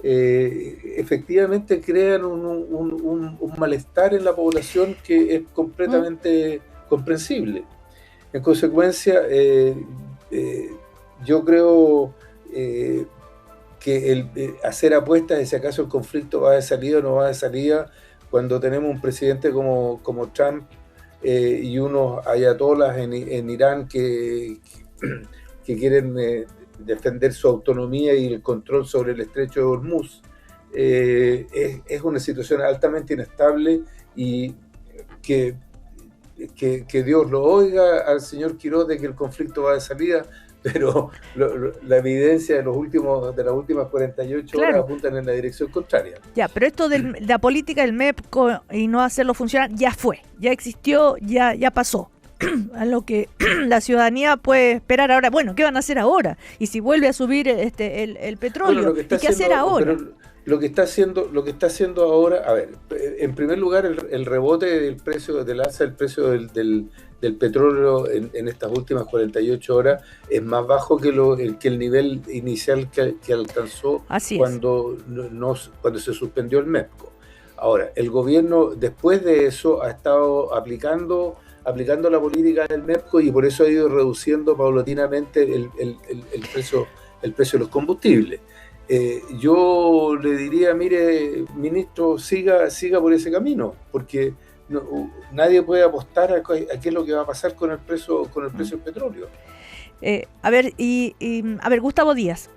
efectivamente crean un malestar en la población que es completamente comprensible. En consecuencia, yo creo que hacer apuestas de si acaso el conflicto va de salida o no va de salida, cuando tenemos un presidente como Trump, y unos ayatolas en Irán que quieren defender su autonomía y el control sobre el estrecho de Hormuz, es una situación altamente inestable, y que Dios lo oiga al señor Quirós de que el conflicto va de salida, pero la evidencia de las últimas 48 horas apuntan en la dirección contraria. Ya, pero esto de la política del MEPCO y no hacerlo funcionar ya fue, ya existió, ya pasó. a lo que la ciudadanía puede esperar ahora. Bueno, ¿qué van a hacer ahora? Y si vuelve a subir el petróleo, Bueno, ¿y qué hacer ahora? Pero lo que está haciendo ahora, a ver, en primer lugar, el rebote del alza del precio del petróleo en estas últimas 48 horas es más bajo que el nivel inicial que alcanzó cuando se suspendió el MEPCO. Ahora, el gobierno después de eso ha estado aplicando la política del MEPCO y por eso ha ido reduciendo paulatinamente el precio de los combustibles. Yo le diría, mire, ministro, siga por ese camino, porque nadie puede apostar a qué es lo que va a pasar con el precio del petróleo. A ver, Gustavo Díaz.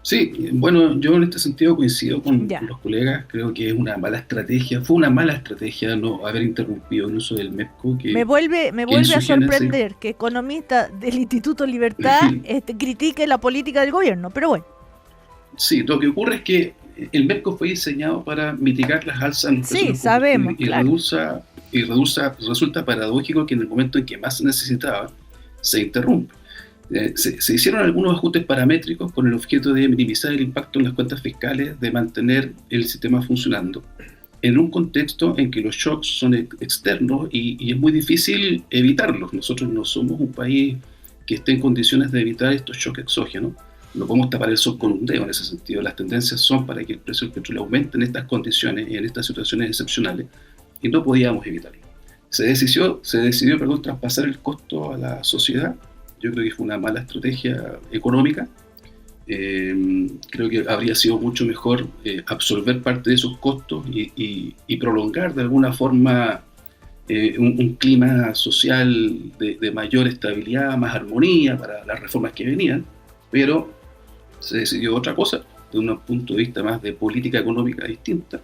Sí, bueno, yo en este sentido coincido con los colegas, creo que fue una mala estrategia no haber interrumpido el uso del MEPCO. Me vuelve a sorprender que economista del Instituto Libertad critique la política del gobierno, pero bueno. Sí, lo que ocurre es que el MEPCO fue diseñado para mitigar las alzas en los precios sí, sabemos, y resulta paradójico que en el momento en que más se necesitaba, se interrumpe. Se hicieron algunos ajustes paramétricos con el objeto de minimizar el impacto en las cuentas fiscales, de mantener el sistema funcionando, en un contexto en que los shocks son externos y es muy difícil evitarlos. Nosotros no somos un país que esté en condiciones de evitar estos shocks exógenos. No podemos tapar el sol con un dedo en ese sentido. Las tendencias son para que el precio del petróleo aumente en estas condiciones y en estas situaciones excepcionales, y no podíamos evitarlo. Se decidió traspasar el costo a la sociedad. Yo creo que fue una mala estrategia económica. Creo que habría sido mucho mejor absorber parte de esos costos y prolongar de alguna forma un clima social de mayor estabilidad, más armonía para las reformas que venían, pero se decidió otra cosa, de un punto de vista más de política económica distinta.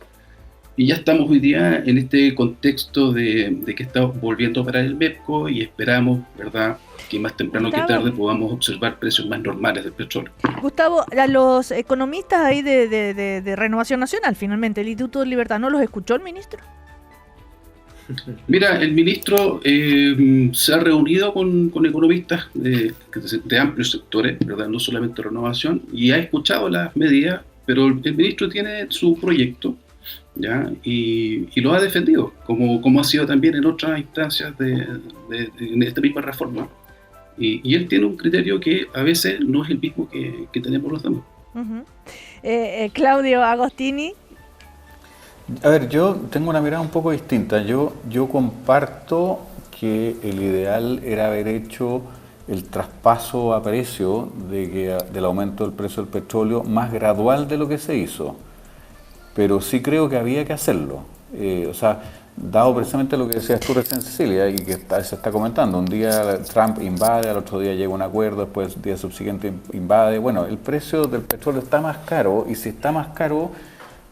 Y ya estamos hoy día en este contexto de que está volviendo a parar el MEPCO y esperamos, ¿verdad?, que más temprano que tarde podamos observar precios más normales del petróleo. Gustavo, a los economistas ahí de Renovación Nacional, finalmente, el Instituto de Libertad, ¿no los escuchó el ministro? Mira, el ministro se ha reunido con economistas de amplios sectores, ¿verdad?, no solamente Renovación, y ha escuchado las medidas, pero el ministro tiene su proyecto, ¿ya? Y lo ha defendido, como ha sido también en otras instancias en esta misma reforma. Y él tiene un criterio que a veces no es el mismo que tenemos los demás. Claudio Agostini. A ver, yo tengo una mirada un poco distinta. Yo comparto que el ideal era haber hecho el traspaso a precio del aumento del precio del petróleo más gradual de lo que se hizo. Pero sí creo que había que hacerlo. Dado precisamente lo que decías tú recién, Cecilia, y que se está comentando, un día Trump invade, al otro día llega un acuerdo, después el día subsiguiente invade. Bueno, el precio del petróleo está más caro, y si está más caro,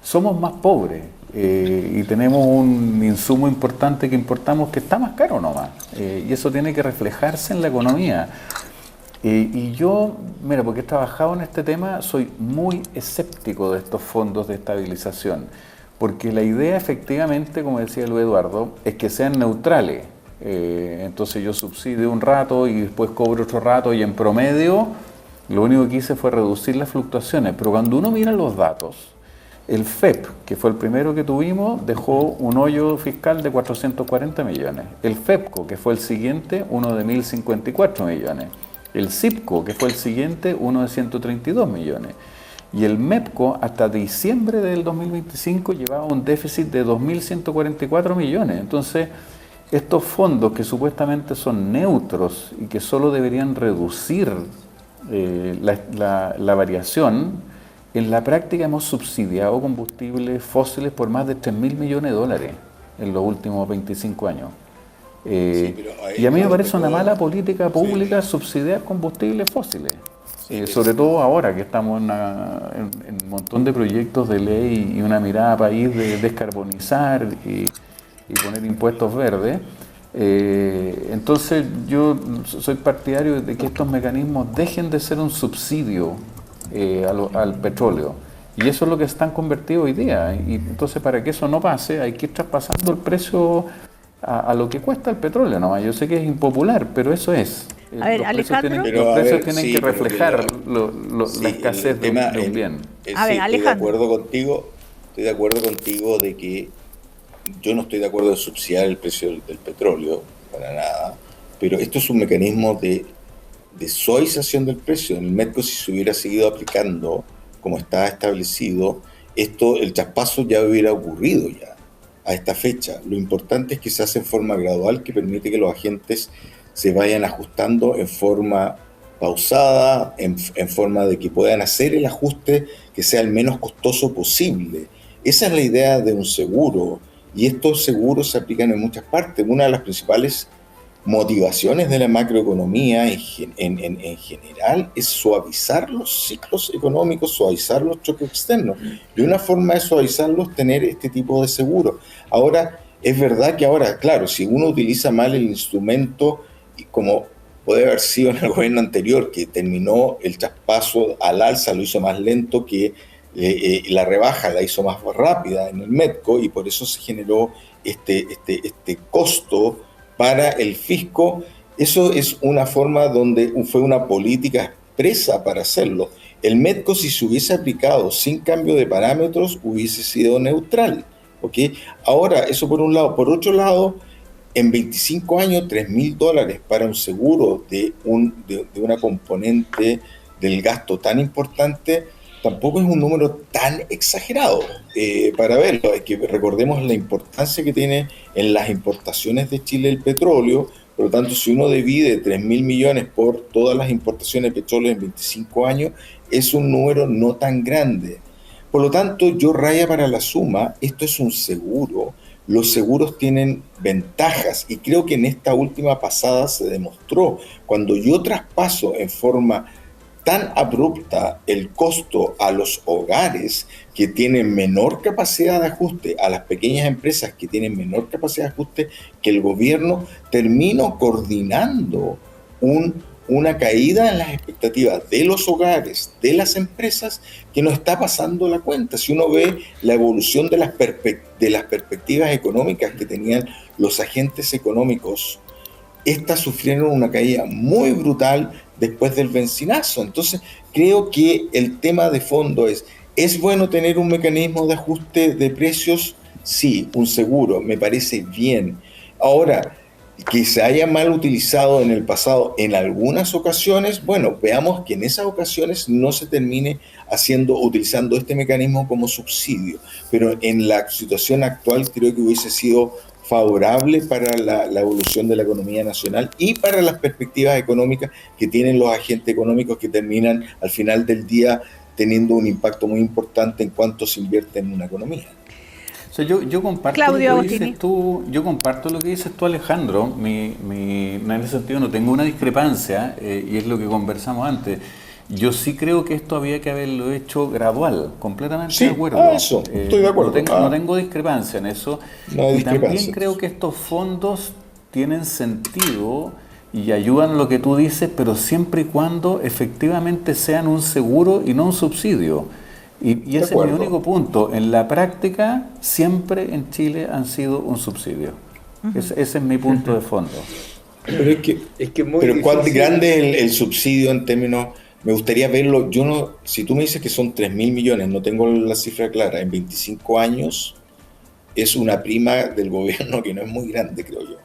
somos más pobres, y tenemos un insumo importante que importamos que está más caro nomás, y eso tiene que reflejarse en la economía. Y yo, mira, porque he trabajado en este tema, soy muy escéptico de estos fondos de estabilización. Porque la idea efectivamente, como decía Luis Eduardo, es que sean neutrales. Entonces yo subsidio un rato y después cobro otro rato y en promedio lo único que hice fue reducir las fluctuaciones. Pero cuando uno mira los datos, el FEP, que fue el primero que tuvimos, dejó un hoyo fiscal de 440 millones. El FEPCO, que fue el siguiente, uno de 1.054 millones. El CIPCO, que fue el siguiente, uno de 132 millones. Y el MEPCO hasta diciembre del 2025 llevaba un déficit de 2.144 millones. Entonces, estos fondos que supuestamente son neutros y que solo deberían reducir la variación, en la práctica hemos subsidiado combustibles fósiles por más de 3.000 millones de dólares en los últimos 25 años. Y a mí me parece una mala política pública subsidiar combustibles fósiles. Sobre todo ahora que estamos en un montón de proyectos de ley y una mirada país de descarbonizar y poner impuestos verdes. Entonces yo soy partidario de que estos mecanismos dejen de ser un subsidio al petróleo. Y eso es lo que están convertidos hoy día. Y entonces para que eso no pase hay que ir traspasando el precio a lo que cuesta el petróleo nomás. Yo sé que es impopular, pero eso es. A ver, Alejandro. Los precios tienen que reflejar la escasez de un bien. A ver, Alejandro. Estoy de acuerdo contigo de que yo no estoy de acuerdo en subsidiar el precio del petróleo, para nada, pero esto es un mecanismo de suavización del precio. En el Medco, si se hubiera seguido aplicando como está establecido, el traspaso ya hubiera ocurrido ya a esta fecha. Lo importante es que se hace en forma gradual, que permite que los agentes se vayan ajustando en forma pausada, en forma de que puedan hacer el ajuste que sea el menos costoso posible. Esa es la idea de un seguro, y estos seguros se aplican en muchas partes. Una de las principales motivaciones de la macroeconomía en general es suavizar los ciclos económicos, suavizar los choques externos. Y una forma de suavizarlos es tener este tipo de seguro. Ahora, es verdad que claro, si uno utiliza mal el instrumento, como puede haber sido en el gobierno anterior, que terminó el traspaso al alza, lo hizo más lento, que la rebaja la hizo más rápida en el Medco, y por eso se generó este costo para el fisco. Eso es una forma donde fue una política expresa para hacerlo. El Medco, si se hubiese aplicado sin cambio de parámetros, hubiese sido neutral, ¿ok? Ahora, eso por un lado. Por otro lado, en 25 años, $3.000 para un seguro de una componente del gasto tan importante, tampoco es un número tan exagerado para verlo. Recordemos la importancia que tiene en las importaciones de Chile el petróleo. Por lo tanto, si uno divide 3.000 millones por todas las importaciones de petróleo en 25 años, es un número no tan grande. Por lo tanto, yo raya para la suma, esto es un seguro. Los seguros tienen ventajas, y creo que en esta última pasada se demostró. Cuando yo traspaso en forma tan abrupta el costo a los hogares que tienen menor capacidad de ajuste, a las pequeñas empresas que tienen menor capacidad de ajuste que el gobierno, termino coordinando una caída en las expectativas de los hogares, de las empresas, que no está pasando la cuenta. Si uno ve la evolución de las perspectivas económicas que tenían los agentes económicos, estas sufrieron una caída muy brutal después del benzinazo. Entonces, creo que el tema de fondo ¿es bueno tener un mecanismo de ajuste de precios? Sí, un seguro, me parece bien. Ahora, que se haya mal utilizado en el pasado en algunas ocasiones, bueno, veamos que en esas ocasiones no se termine utilizando este mecanismo como subsidio. Pero en la situación actual creo que hubiese sido favorable para la evolución de la economía nacional y para las perspectivas económicas que tienen los agentes económicos, que terminan al final del día teniendo un impacto muy importante en cuánto se invierte en una economía. O sea, yo comparto Claudio lo que dices tú, Alejandro. En ese sentido no tengo una discrepancia, y es lo que conversamos antes. Yo sí creo que esto había que haberlo hecho gradual, completamente de acuerdo. Eso, estoy de acuerdo. No tengo discrepancia en eso. Y también creo que estos fondos tienen sentido y ayudan lo que tú dices, pero siempre y cuando efectivamente sean un seguro y no un subsidio. Y ese es mi único punto. En la práctica, siempre en Chile han sido un subsidio. Ese es mi punto de fondo. Pero ¿cuán grande es el subsidio en términos? Me gustaría verlo. Si tú me dices que son 3.000 millones, no tengo la cifra clara, en 25 años es una prima del gobierno que no es muy grande, creo yo.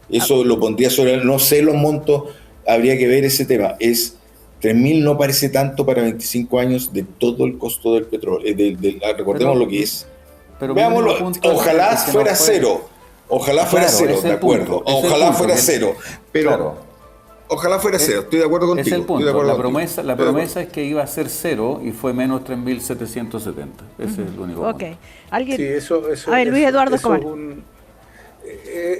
Eso lo pondría sobre, no sé los montos, habría que ver ese tema. 3.000 no parece tanto para 25 años de todo el costo del petróleo. Recordemos lo que es. Pero veámoslo, ojalá fuera cero. Ojalá fuera cero, de acuerdo. Ojalá fuera cero. Pero claro. Ojalá fuera cero, estoy de acuerdo contigo. Es el punto. La promesa es que iba a ser cero y fue menos 3.770. Ese es el único punto. ¿Alguien? Sí, eso, a ver, Luis Eduardo Escobar.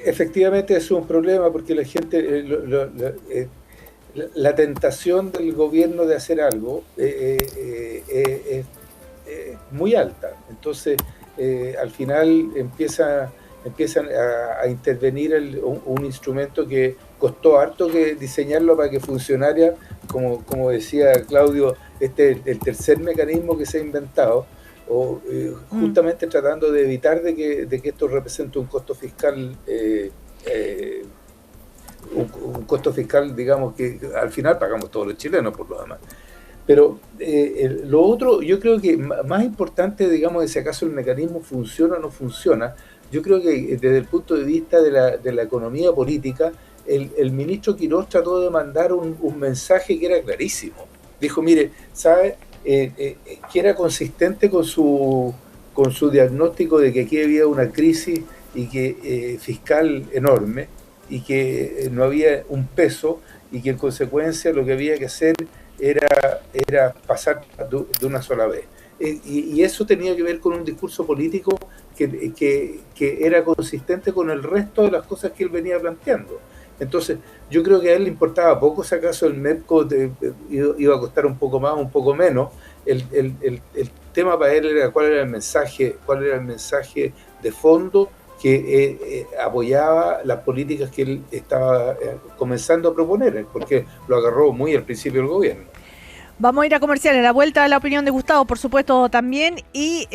Efectivamente es un problema porque la gente, la tentación del gobierno de hacer algo es muy alta. Entonces, al final empiezan a intervenir un instrumento que costó harto que diseñarlo para que funcionara, como decía Claudio, el tercer mecanismo que se ha inventado. justamente tratando de evitar de que esto represente un costo fiscal, un costo fiscal, digamos, que al final pagamos todos los chilenos por lo demás. Pero lo otro, yo creo que más importante, digamos, de si acaso el mecanismo funciona o no funciona, yo creo que desde el punto de vista de la economía política, el ministro Quirós trató de mandar un mensaje que era clarísimo. Dijo, mire, ¿sabe? Que era consistente con su diagnóstico de que aquí había una crisis y que fiscal enorme y que no había un peso y que en consecuencia lo que había que hacer era pasar de una sola vez. Y eso tenía que ver con un discurso político que era consistente con el resto de las cosas que él venía planteando. Entonces, yo creo que a él le importaba poco si acaso el MEPCO iba a costar un poco más, un poco menos. El tema para él era cuál era el mensaje de fondo que apoyaba las políticas que él estaba comenzando a proponer, porque lo agarró muy al principio del gobierno. Vamos a ir a comerciales, la vuelta a la opinión de Gustavo, por supuesto, también, y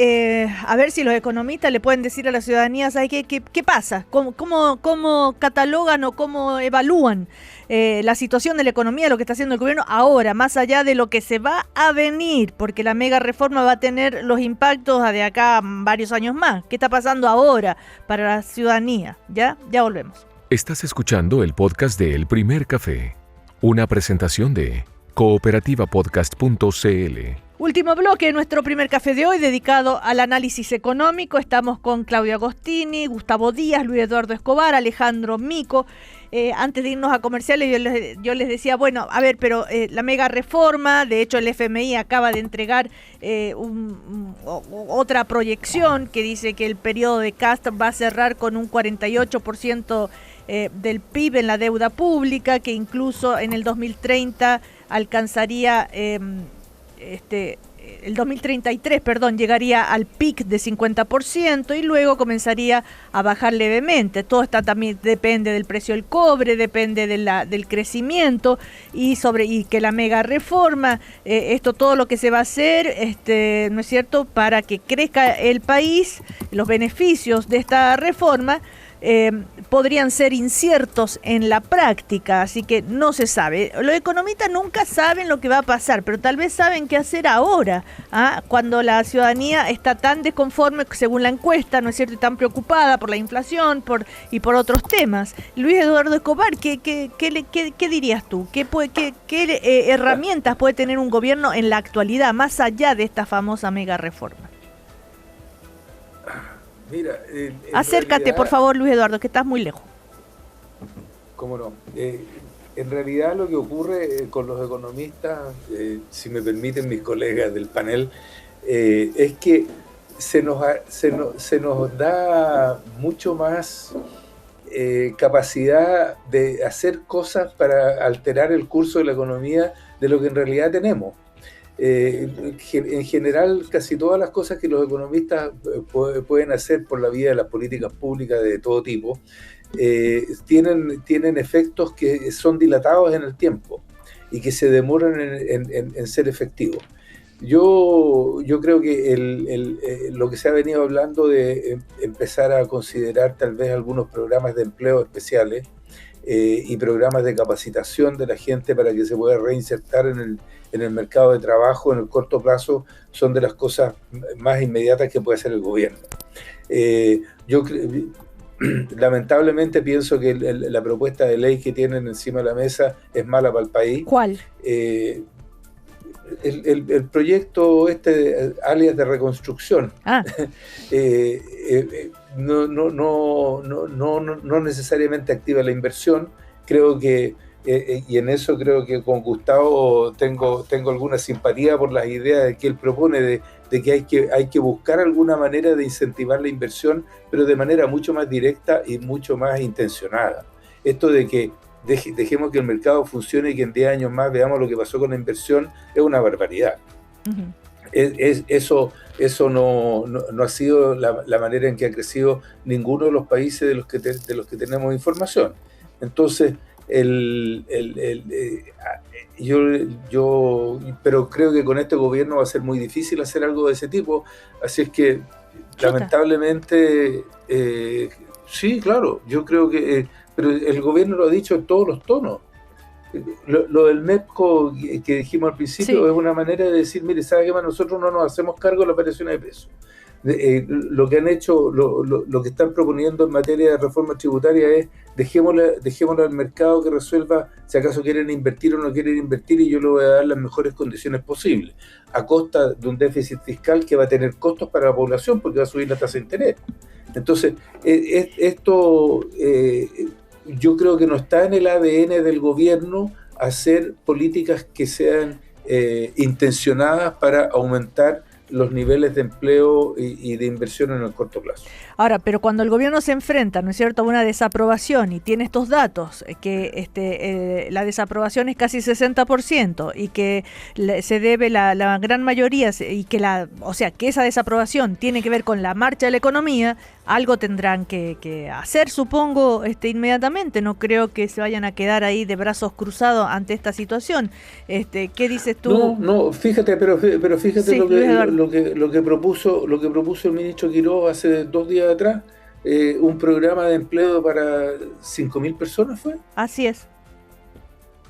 a ver si los economistas le pueden decir a la ciudadanía, ¿sabe qué pasa? ¿Cómo catalogan o cómo evalúan la situación de la economía, lo que está haciendo el gobierno ahora, más allá de lo que se va a venir? Porque la mega reforma va a tener los impactos de acá varios años más. ¿Qué está pasando ahora para la ciudadanía? Ya volvemos. Estás escuchando el podcast de El Primer Café, una presentación de cooperativapodcast.cl. Último bloque de nuestro primer café de hoy, dedicado al análisis económico. Estamos con Claudio Agostini, Gustavo Díaz, Luis Eduardo Escobar, Alejandro Mico. Antes de irnos a comerciales, yo les decía, bueno, a ver, pero la mega reforma, de hecho el FMI acaba de entregar otra proyección que dice que el periodo de Cast va a cerrar con un 48% del PIB en la deuda pública, que incluso en el 2030 alcanzaría, el 2033, llegaría al pic de 50% y luego comenzaría a bajar levemente. Todo está también depende del precio del cobre, depende del crecimiento y que la mega reforma, todo lo que se va a hacer, ¿no es cierto?, para que crezca el país, los beneficios de esta reforma podrían ser inciertos en la práctica, así que no se sabe. Los economistas nunca saben lo que va a pasar, pero tal vez saben qué hacer ahora, cuando la ciudadanía está tan desconforme, según la encuesta, ¿no es cierto?, y tan preocupada por la inflación y por otros temas. Luis Eduardo Escobar, ¿qué dirías tú? ¿Qué herramientas puede tener un gobierno en la actualidad, más allá de esta famosa mega reforma? Mira, acércate, realidad, por favor, Luis Eduardo, que estás muy lejos. ¿Cómo no? En realidad lo que ocurre con los economistas, si me permiten mis colegas del panel, es que se nos da mucho más capacidad de hacer cosas para alterar el curso de la economía de lo que en realidad tenemos. En general, casi todas las cosas que los economistas pueden hacer por la vía de las políticas públicas de todo tipo tienen efectos que son dilatados en el tiempo y que se demoran en ser efectivos. Yo creo que lo que se ha venido hablando de empezar a considerar tal vez algunos programas de empleo especiales y programas de capacitación de la gente para que se pueda reinsertar en el mercado de trabajo en el corto plazo son de las cosas más inmediatas que puede hacer el gobierno. Yo lamentablemente pienso que la propuesta de ley que tienen encima de la mesa es mala para el país. ¿Cuál? El proyecto alias de reconstrucción. No necesariamente activa la inversión. Creo que y en eso creo que con Gustavo tengo alguna simpatía por las ideas que él propone de que hay que buscar alguna manera de incentivar la inversión, pero de manera mucho más directa y mucho más intencionada. Esto de que dejemos que el mercado funcione y que en 10 años más veamos lo que pasó con la inversión es una barbaridad. Uh-huh. Eso no ha sido la manera en que ha crecido ninguno de los países de los que tenemos información. Entonces, Pero creo que con este gobierno va a ser muy difícil hacer algo de ese tipo, así es que lamentablemente sí, claro, yo creo que pero el gobierno lo ha dicho en todos los tonos. Lo del MEPCO que dijimos al principio es una manera de decir, mire, ¿sabe qué más? Nosotros no nos hacemos cargo de la operación de peso. Lo que han hecho, lo que están proponiendo en materia de reforma tributaria es dejémosle al mercado que resuelva si acaso quieren invertir o no quieren invertir, y yo le voy a dar las mejores condiciones posibles, a costa de un déficit fiscal que va a tener costos para la población porque va a subir la tasa de interés. Entonces, esto yo creo que no está en el ADN del gobierno hacer políticas que sean intencionadas para aumentar los niveles de empleo y de inversión en el corto plazo. Ahora, pero cuando el gobierno se enfrenta, ¿no es cierto?, a una desaprobación y tiene estos datos, que la desaprobación es casi 60% y que se debe la gran mayoría, y que que esa desaprobación tiene que ver con la marcha de la economía, algo tendrán que hacer, supongo, inmediatamente. No creo que se vayan a quedar ahí de brazos cruzados ante esta situación. ¿Qué dices tú? No, fíjate, pero fíjate sí, lo que propuso el ministro Quiroga hace 2 días atrás, un programa de empleo para 5.000 personas, ¿fue? Así es.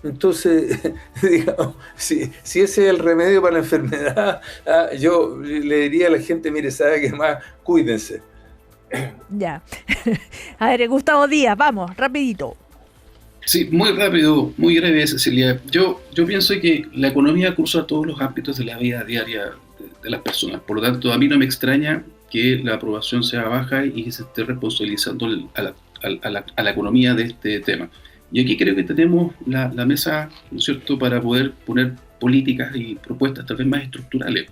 Entonces, digamos, si ese es el remedio para la enfermedad, yo le diría a la gente, mire, ¿sabe qué más? Cuídense. Ya. A ver, Gustavo Díaz, vamos, rapidito. Sí, muy rápido, muy breve, Cecilia. Yo pienso que la economía cruza todos los ámbitos de la vida diaria de las personas. Por lo tanto, a mí no me extraña que la aprobación sea baja y que se esté responsabilizando a la economía de este tema. Y aquí creo que tenemos la mesa, ¿no es cierto?, para poder poner políticas y propuestas tal vez más estructurales.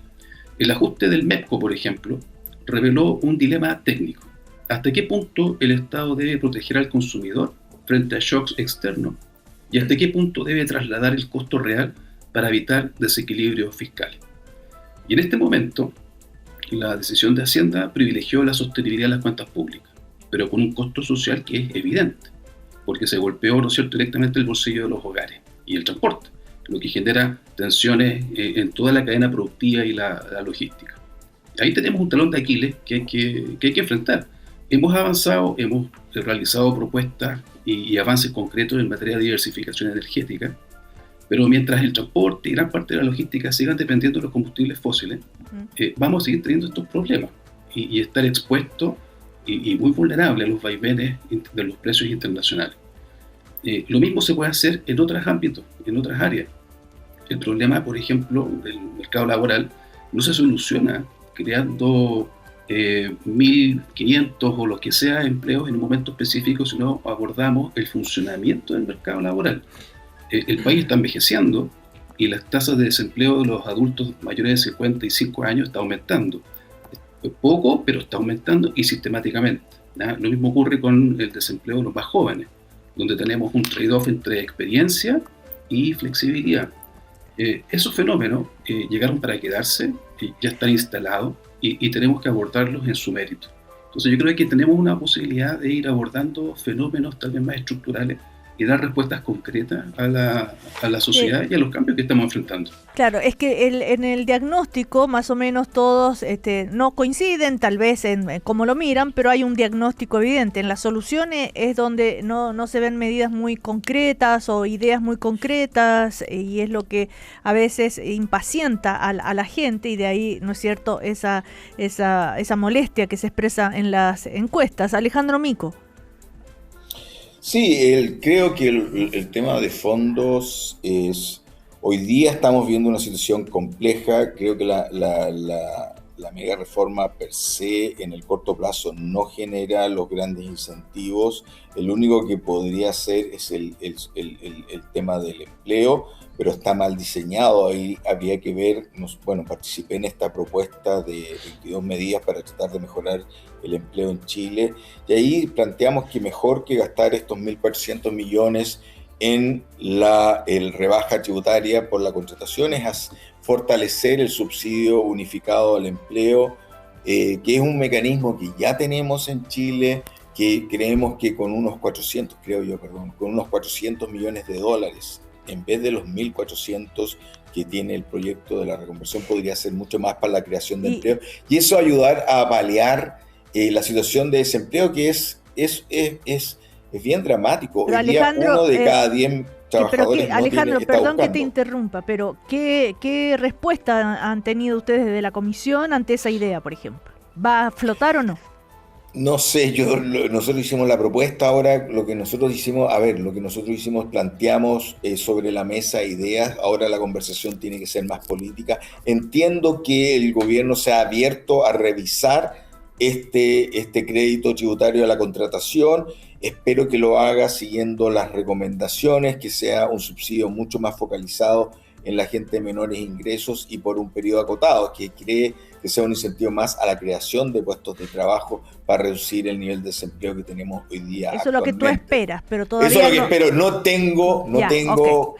El ajuste del MEPCO, por ejemplo, reveló un dilema técnico. ¿Hasta qué punto el Estado debe proteger al consumidor frente a shocks externos? ¿Y hasta qué punto debe trasladar el costo real para evitar desequilibrios fiscales? Y en este momento, la decisión de Hacienda privilegió la sostenibilidad de las cuentas públicas, pero con un costo social que es evidente, porque se golpeó, ¿no es cierto?, directamente el bolsillo de los hogares y el transporte, lo que genera tensiones en toda la cadena productiva y la logística. Ahí tenemos un talón de Aquiles que hay que enfrentar. Hemos avanzado, hemos realizado propuestas y avances concretos en materia de diversificación energética, pero mientras el transporte y gran parte de la logística sigan dependiendo de los combustibles fósiles, vamos a seguir teniendo estos problemas y estar expuestos y muy vulnerables a los vaivenes de los precios internacionales. Lo mismo se puede hacer en otros ámbitos, en otras áreas. El problema, por ejemplo, del mercado laboral no se soluciona creando 1.500 o lo que sea empleos en un momento específico, si no abordamos el funcionamiento del mercado laboral. El país está envejeciendo y las tasas de desempleo de los adultos mayores de 55 años está aumentando. Poco, pero está aumentando y sistemáticamente, ¿no? Lo mismo ocurre con el desempleo de los más jóvenes, donde tenemos un trade-off entre experiencia y flexibilidad. Esos fenómenos llegaron para quedarse, ya están instalados y tenemos que abordarlos en su mérito. Entonces yo creo que tenemos una posibilidad de ir abordando fenómenos tal vez más estructurales y dar respuestas concretas a la sociedad y a los cambios que estamos enfrentando. Claro, es que en el diagnóstico más o menos todos no coinciden tal vez en cómo lo miran, pero hay un diagnóstico evidente. En las soluciones es donde no se ven medidas muy concretas o ideas muy concretas, y es lo que a veces impacienta a la gente, y de ahí, ¿no es cierto?, esa molestia que se expresa en las encuestas. Alejandro Mico. Sí, creo que el tema de fondos es... Hoy día estamos viendo una situación compleja. Creo que la mega reforma per se en el corto plazo no genera los grandes incentivos. El único que podría hacer es el tema del empleo, pero está mal diseñado. Ahí habría que ver, participé en esta propuesta de 22 medidas para tratar de mejorar el empleo en Chile, y ahí planteamos que mejor que gastar estos 1.400 millones en el rebaja tributaria por la contratación es fortalecer el subsidio unificado al empleo, que es un mecanismo que ya tenemos en Chile, que creemos que con unos 400 millones de dólares, en vez de los 1.400 que tiene el proyecto de la reconversión, podría ser mucho más para la creación de empleo, y eso ayudar a paliar la situación de desempleo, que es bien dramático. Pero Hoy día, Alejandro, 1 de cada 10 trabajadores Alejandro, está perdón que buscando. te interrumpa, pero ¿qué respuesta han tenido ustedes desde la comisión ante esa idea, por ejemplo? ¿Va a flotar o no? No sé, nosotros hicimos la propuesta. Ahora lo que nosotros hicimos, planteamos sobre la mesa ideas. Ahora la conversación tiene que ser más política. Entiendo que el gobierno se ha abierto a revisar este crédito tributario a la contratación. Espero que lo haga siguiendo las recomendaciones, que sea un subsidio mucho más focalizado en la gente de menores ingresos y por un periodo acotado, que cree que sea un incentivo más a la creación de puestos de trabajo para reducir el nivel de desempleo que tenemos hoy día. Eso es lo que tú esperas, pero todavía eso es lo que no. espero.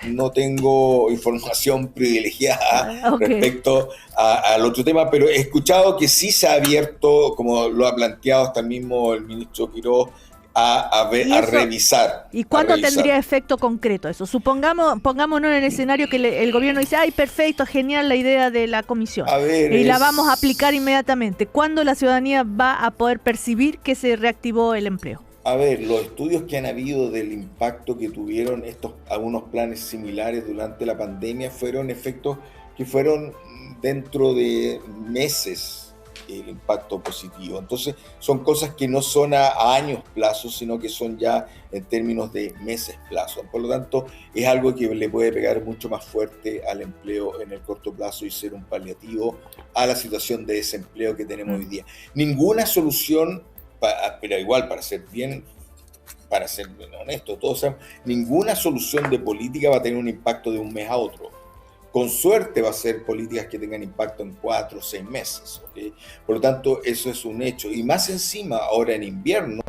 No tengo información privilegiada respecto al otro tema, pero he escuchado que sí se ha abierto, como lo ha planteado hasta el mismo el ministro Quiroz, a revisar. ¿Y cuándo tendría efecto concreto eso? Pongámonos en el escenario que el gobierno dice, ¡ay, perfecto, genial la idea de la comisión! La vamos a aplicar inmediatamente. ¿Cuándo la ciudadanía va a poder percibir que se reactivó el empleo? A ver, los estudios que han habido del impacto que tuvieron algunos planes similares durante la pandemia fueron efectos que fueron dentro de meses, el impacto positivo. Entonces son cosas que no son a años plazo, sino que son ya en términos de meses plazo. Por lo tanto, es algo que le puede pegar mucho más fuerte al empleo en el corto plazo y ser un paliativo a la situación de desempleo que tenemos hoy día. Ninguna solución, pero igual para ser honesto, todos sabemos, ninguna solución de política va a tener un impacto de un mes a otro. Con suerte va a ser políticas que tengan impacto en 4 o 6 meses. ¿Okay? Por lo tanto, eso es un hecho. Y más encima, ahora en invierno,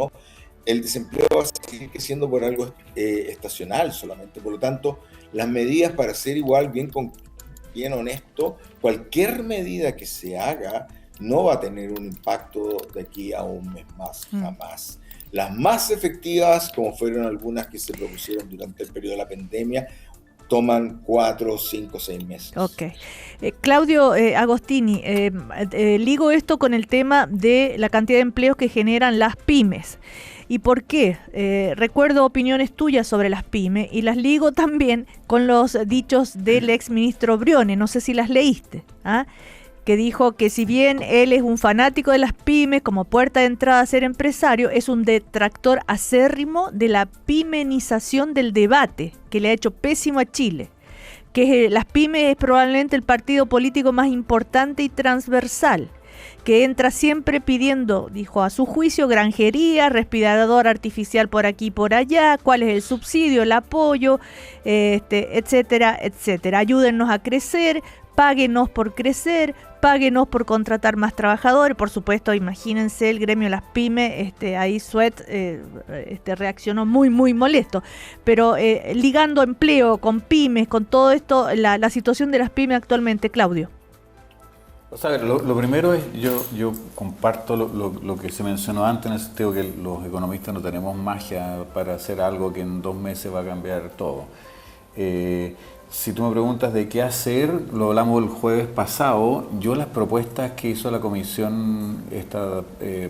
el desempleo va a seguir creciendo por algo estacional solamente. Por lo tanto, las medidas, para ser igual bien honesto, cualquier medida que se haga no va a tener un impacto de aquí a un mes más, jamás. Las más efectivas, como fueron algunas que se propusieron durante el periodo de la pandemia, toman 4, 5, 6 meses. Ok. Claudio Agostini, ligo esto con el tema de la cantidad de empleos que generan las pymes. ¿Y por qué? Recuerdo opiniones tuyas sobre las pymes y las ligo también con los dichos del exministro Briones, no sé si las leíste, que dijo que si bien él es un fanático de las pymes como puerta de entrada a ser empresario, es un detractor acérrimo de la pimenización del debate, que le ha hecho pésimo a Chile. Que las pymes es probablemente el partido político más importante y transversal, que entra siempre pidiendo, dijo a su juicio, granjería, respirador artificial por aquí y por allá, cuál es el subsidio, el apoyo, etcétera, etcétera. Ayúdennos a crecer, páguenos por crecer, páguenos por contratar más trabajadores. Por supuesto, imagínense el gremio de las pymes, ahí Suet reaccionó muy, muy molesto. Pero ligando empleo con pymes, con todo esto, la situación de las pymes actualmente, Claudio. O sea, lo primero es, yo comparto lo que se mencionó antes, en el sentido que los economistas no tenemos magia para hacer algo que en 2 meses va a cambiar todo. Si tú me preguntas de qué hacer, lo hablamos el jueves pasado. Yo las propuestas que hizo la comisión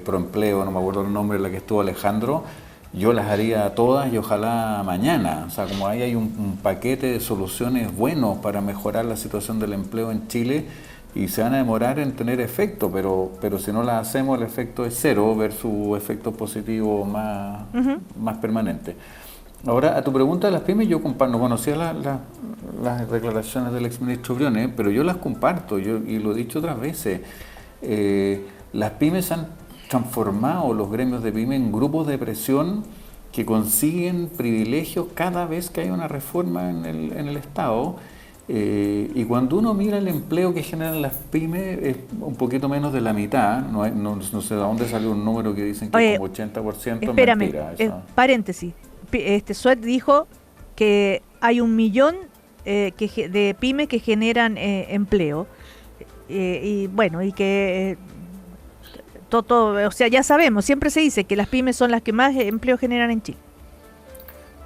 Proempleo, no me acuerdo el nombre, la que estuvo Alejandro, yo las haría todas y ojalá mañana. O sea, como ahí hay un paquete de soluciones buenos para mejorar la situación del empleo en Chile y se van a demorar en tener efecto, pero si no las hacemos el efecto es cero versus efectos positivos más permanentes. Ahora, a tu pregunta de las pymes, yo comparto, no conocía las declaraciones del exministro Briones, pero yo las comparto, y lo he dicho otras veces. Las pymes han transformado los gremios de pymes en grupos de presión que consiguen privilegios cada vez que hay una reforma en el Estado. Y cuando uno mira el empleo que generan las pymes, es un poquito menos de la mitad. No sé de dónde salió un número que dicen que es como 80%. Espérame, mentira, paréntesis. Suet dijo que hay 1 millón de pymes que generan empleo y bueno, y que o sea, ya sabemos, siempre se dice que las pymes son las que más empleo generan en Chile.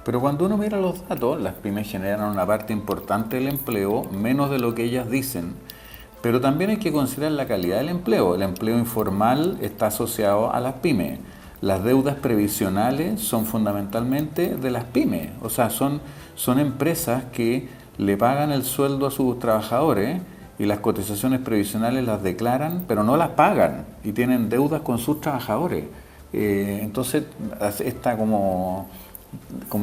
Pero cuando uno mira los datos, las pymes generan una parte importante del empleo, menos de lo que ellas dicen. Pero también hay que considerar la calidad del empleo. El empleo informal está asociado a las pymes. Las deudas previsionales son fundamentalmente de las pymes. O sea, son empresas que le pagan el sueldo a sus trabajadores y las cotizaciones previsionales las declaran, pero no las pagan y tienen deudas con sus trabajadores. Entonces, está como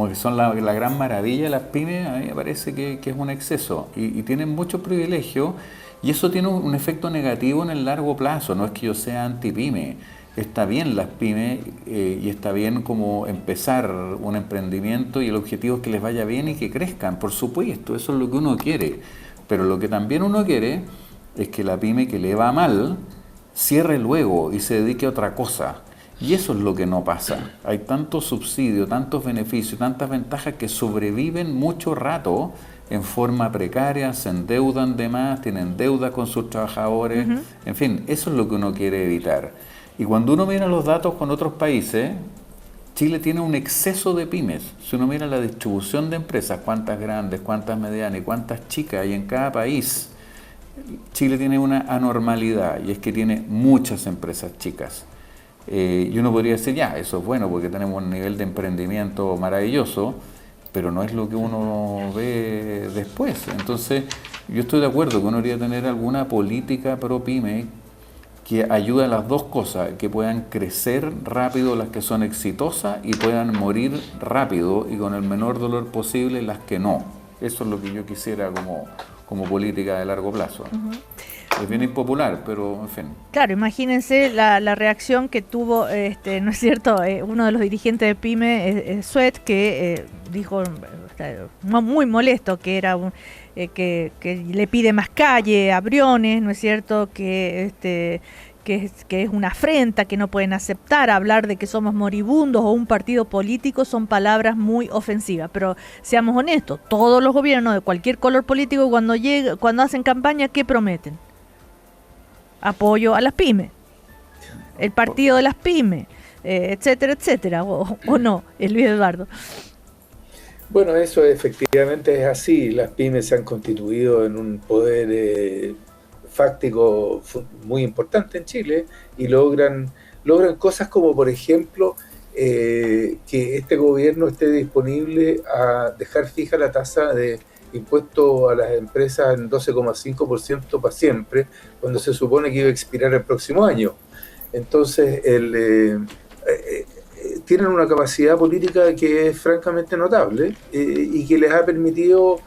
que son la gran maravilla de las pymes. A mí me parece que es un exceso y tienen muchos privilegios, y eso tiene un efecto negativo en el largo plazo. No es que yo sea anti-pyme, está bien las pymes y está bien como empezar un emprendimiento, y el objetivo es que les vaya bien y que crezcan, por supuesto, eso es lo que uno quiere, pero lo que también uno quiere es que la pyme que le va mal cierre luego y se dedique a otra cosa. Y eso es lo que no pasa. Hay tantos subsidios, tantos beneficios, tantas ventajas que sobreviven mucho rato en forma precaria, se endeudan de más, tienen deudas con sus trabajadores. En fin, eso es lo que uno quiere evitar. Y cuando uno mira los datos con otros países, Chile tiene un exceso de pymes. Si uno mira la distribución de empresas, cuántas grandes, cuántas medianas y cuántas chicas hay en cada país, Chile tiene una anormalidad, y es que tiene muchas empresas chicas. Y uno podría decir, ya, eso es bueno porque tenemos un nivel de emprendimiento maravilloso, pero no es lo que uno ve después. Entonces, yo estoy de acuerdo que uno debería tener alguna política pro pyme que ayude a las dos cosas, que puedan crecer rápido las que son exitosas y puedan morir rápido y con el menor dolor posible las que no. Eso es lo que yo quisiera como política de largo plazo. Es bien impopular, pero en fin. Claro, imagínense la reacción que tuvo, ¿no es cierto?, uno de los dirigentes de PYME, Suet, que dijo, muy molesto, que era que le pide más calle a Briones, ¿no es cierto?, que es una afrenta, que no pueden aceptar. Hablar de que somos moribundos o un partido político son palabras muy ofensivas, pero seamos honestos, todos los gobiernos de cualquier color político cuando hacen campaña, ¿qué prometen? Apoyo a las pymes, el partido de las pymes, etcétera, etcétera, o no, Luis Eduardo. Bueno, eso efectivamente es así. Las pymes se han constituido en un poder fáctico muy importante en Chile y logran cosas como, por ejemplo, que este gobierno esté disponible a dejar fija la tasa de impuesto a las empresas en 12,5% para siempre, cuando se supone que iba a expirar el próximo año. Entonces, tienen una capacidad política que es francamente notable y que les ha permitido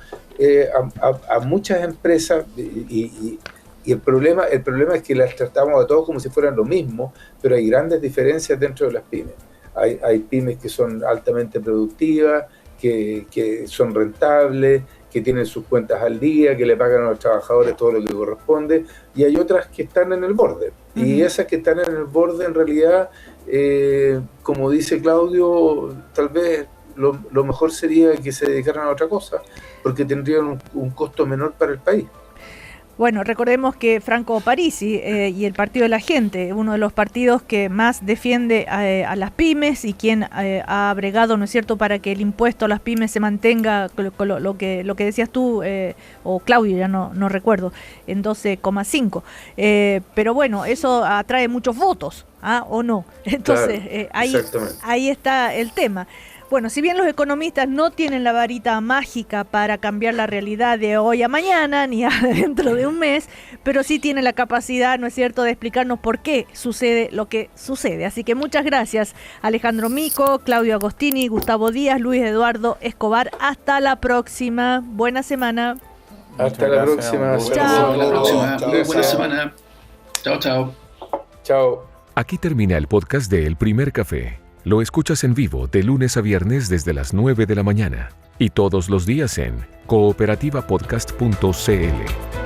a muchas empresas, y el problema es que las tratamos a todos como si fueran lo mismo, pero hay grandes diferencias dentro de las pymes. Hay pymes que son altamente productivas, que son rentables, que tienen sus cuentas al día, que le pagan a los trabajadores todo lo que corresponde, y hay otras que están en el borde. Y esas que están en el borde, en realidad, como dice Claudio, tal vez lo mejor sería que se dedicaran a otra cosa, porque tendrían un costo menor para el país. Bueno, recordemos que Franco Parisi y el Partido de la Gente, uno de los partidos que más defiende a las pymes y quien ha bregado, ¿no es cierto?, para que el impuesto a las pymes se mantenga, lo que decías tú, o Claudio, ya no recuerdo, en 12,5. Pero bueno, eso atrae muchos votos, ¿o no? Entonces, claro, ahí está el tema. Bueno, si bien los economistas no tienen la varita mágica para cambiar la realidad de hoy a mañana, ni dentro de un mes, pero sí tienen la capacidad, ¿no es cierto?, de explicarnos por qué sucede lo que sucede. Así que muchas gracias, Alejandro Mico, Claudio Agostini, Gustavo Díaz, Luis Eduardo Escobar. Hasta la próxima. Buena semana. Hasta la próxima. Chao. Hasta la próxima. Muy buena semana. Chao, chao. Chao. Aquí termina el podcast de El Primer Café. Lo escuchas en vivo de lunes a viernes desde las 9 de la mañana y todos los días en cooperativapodcast.cl.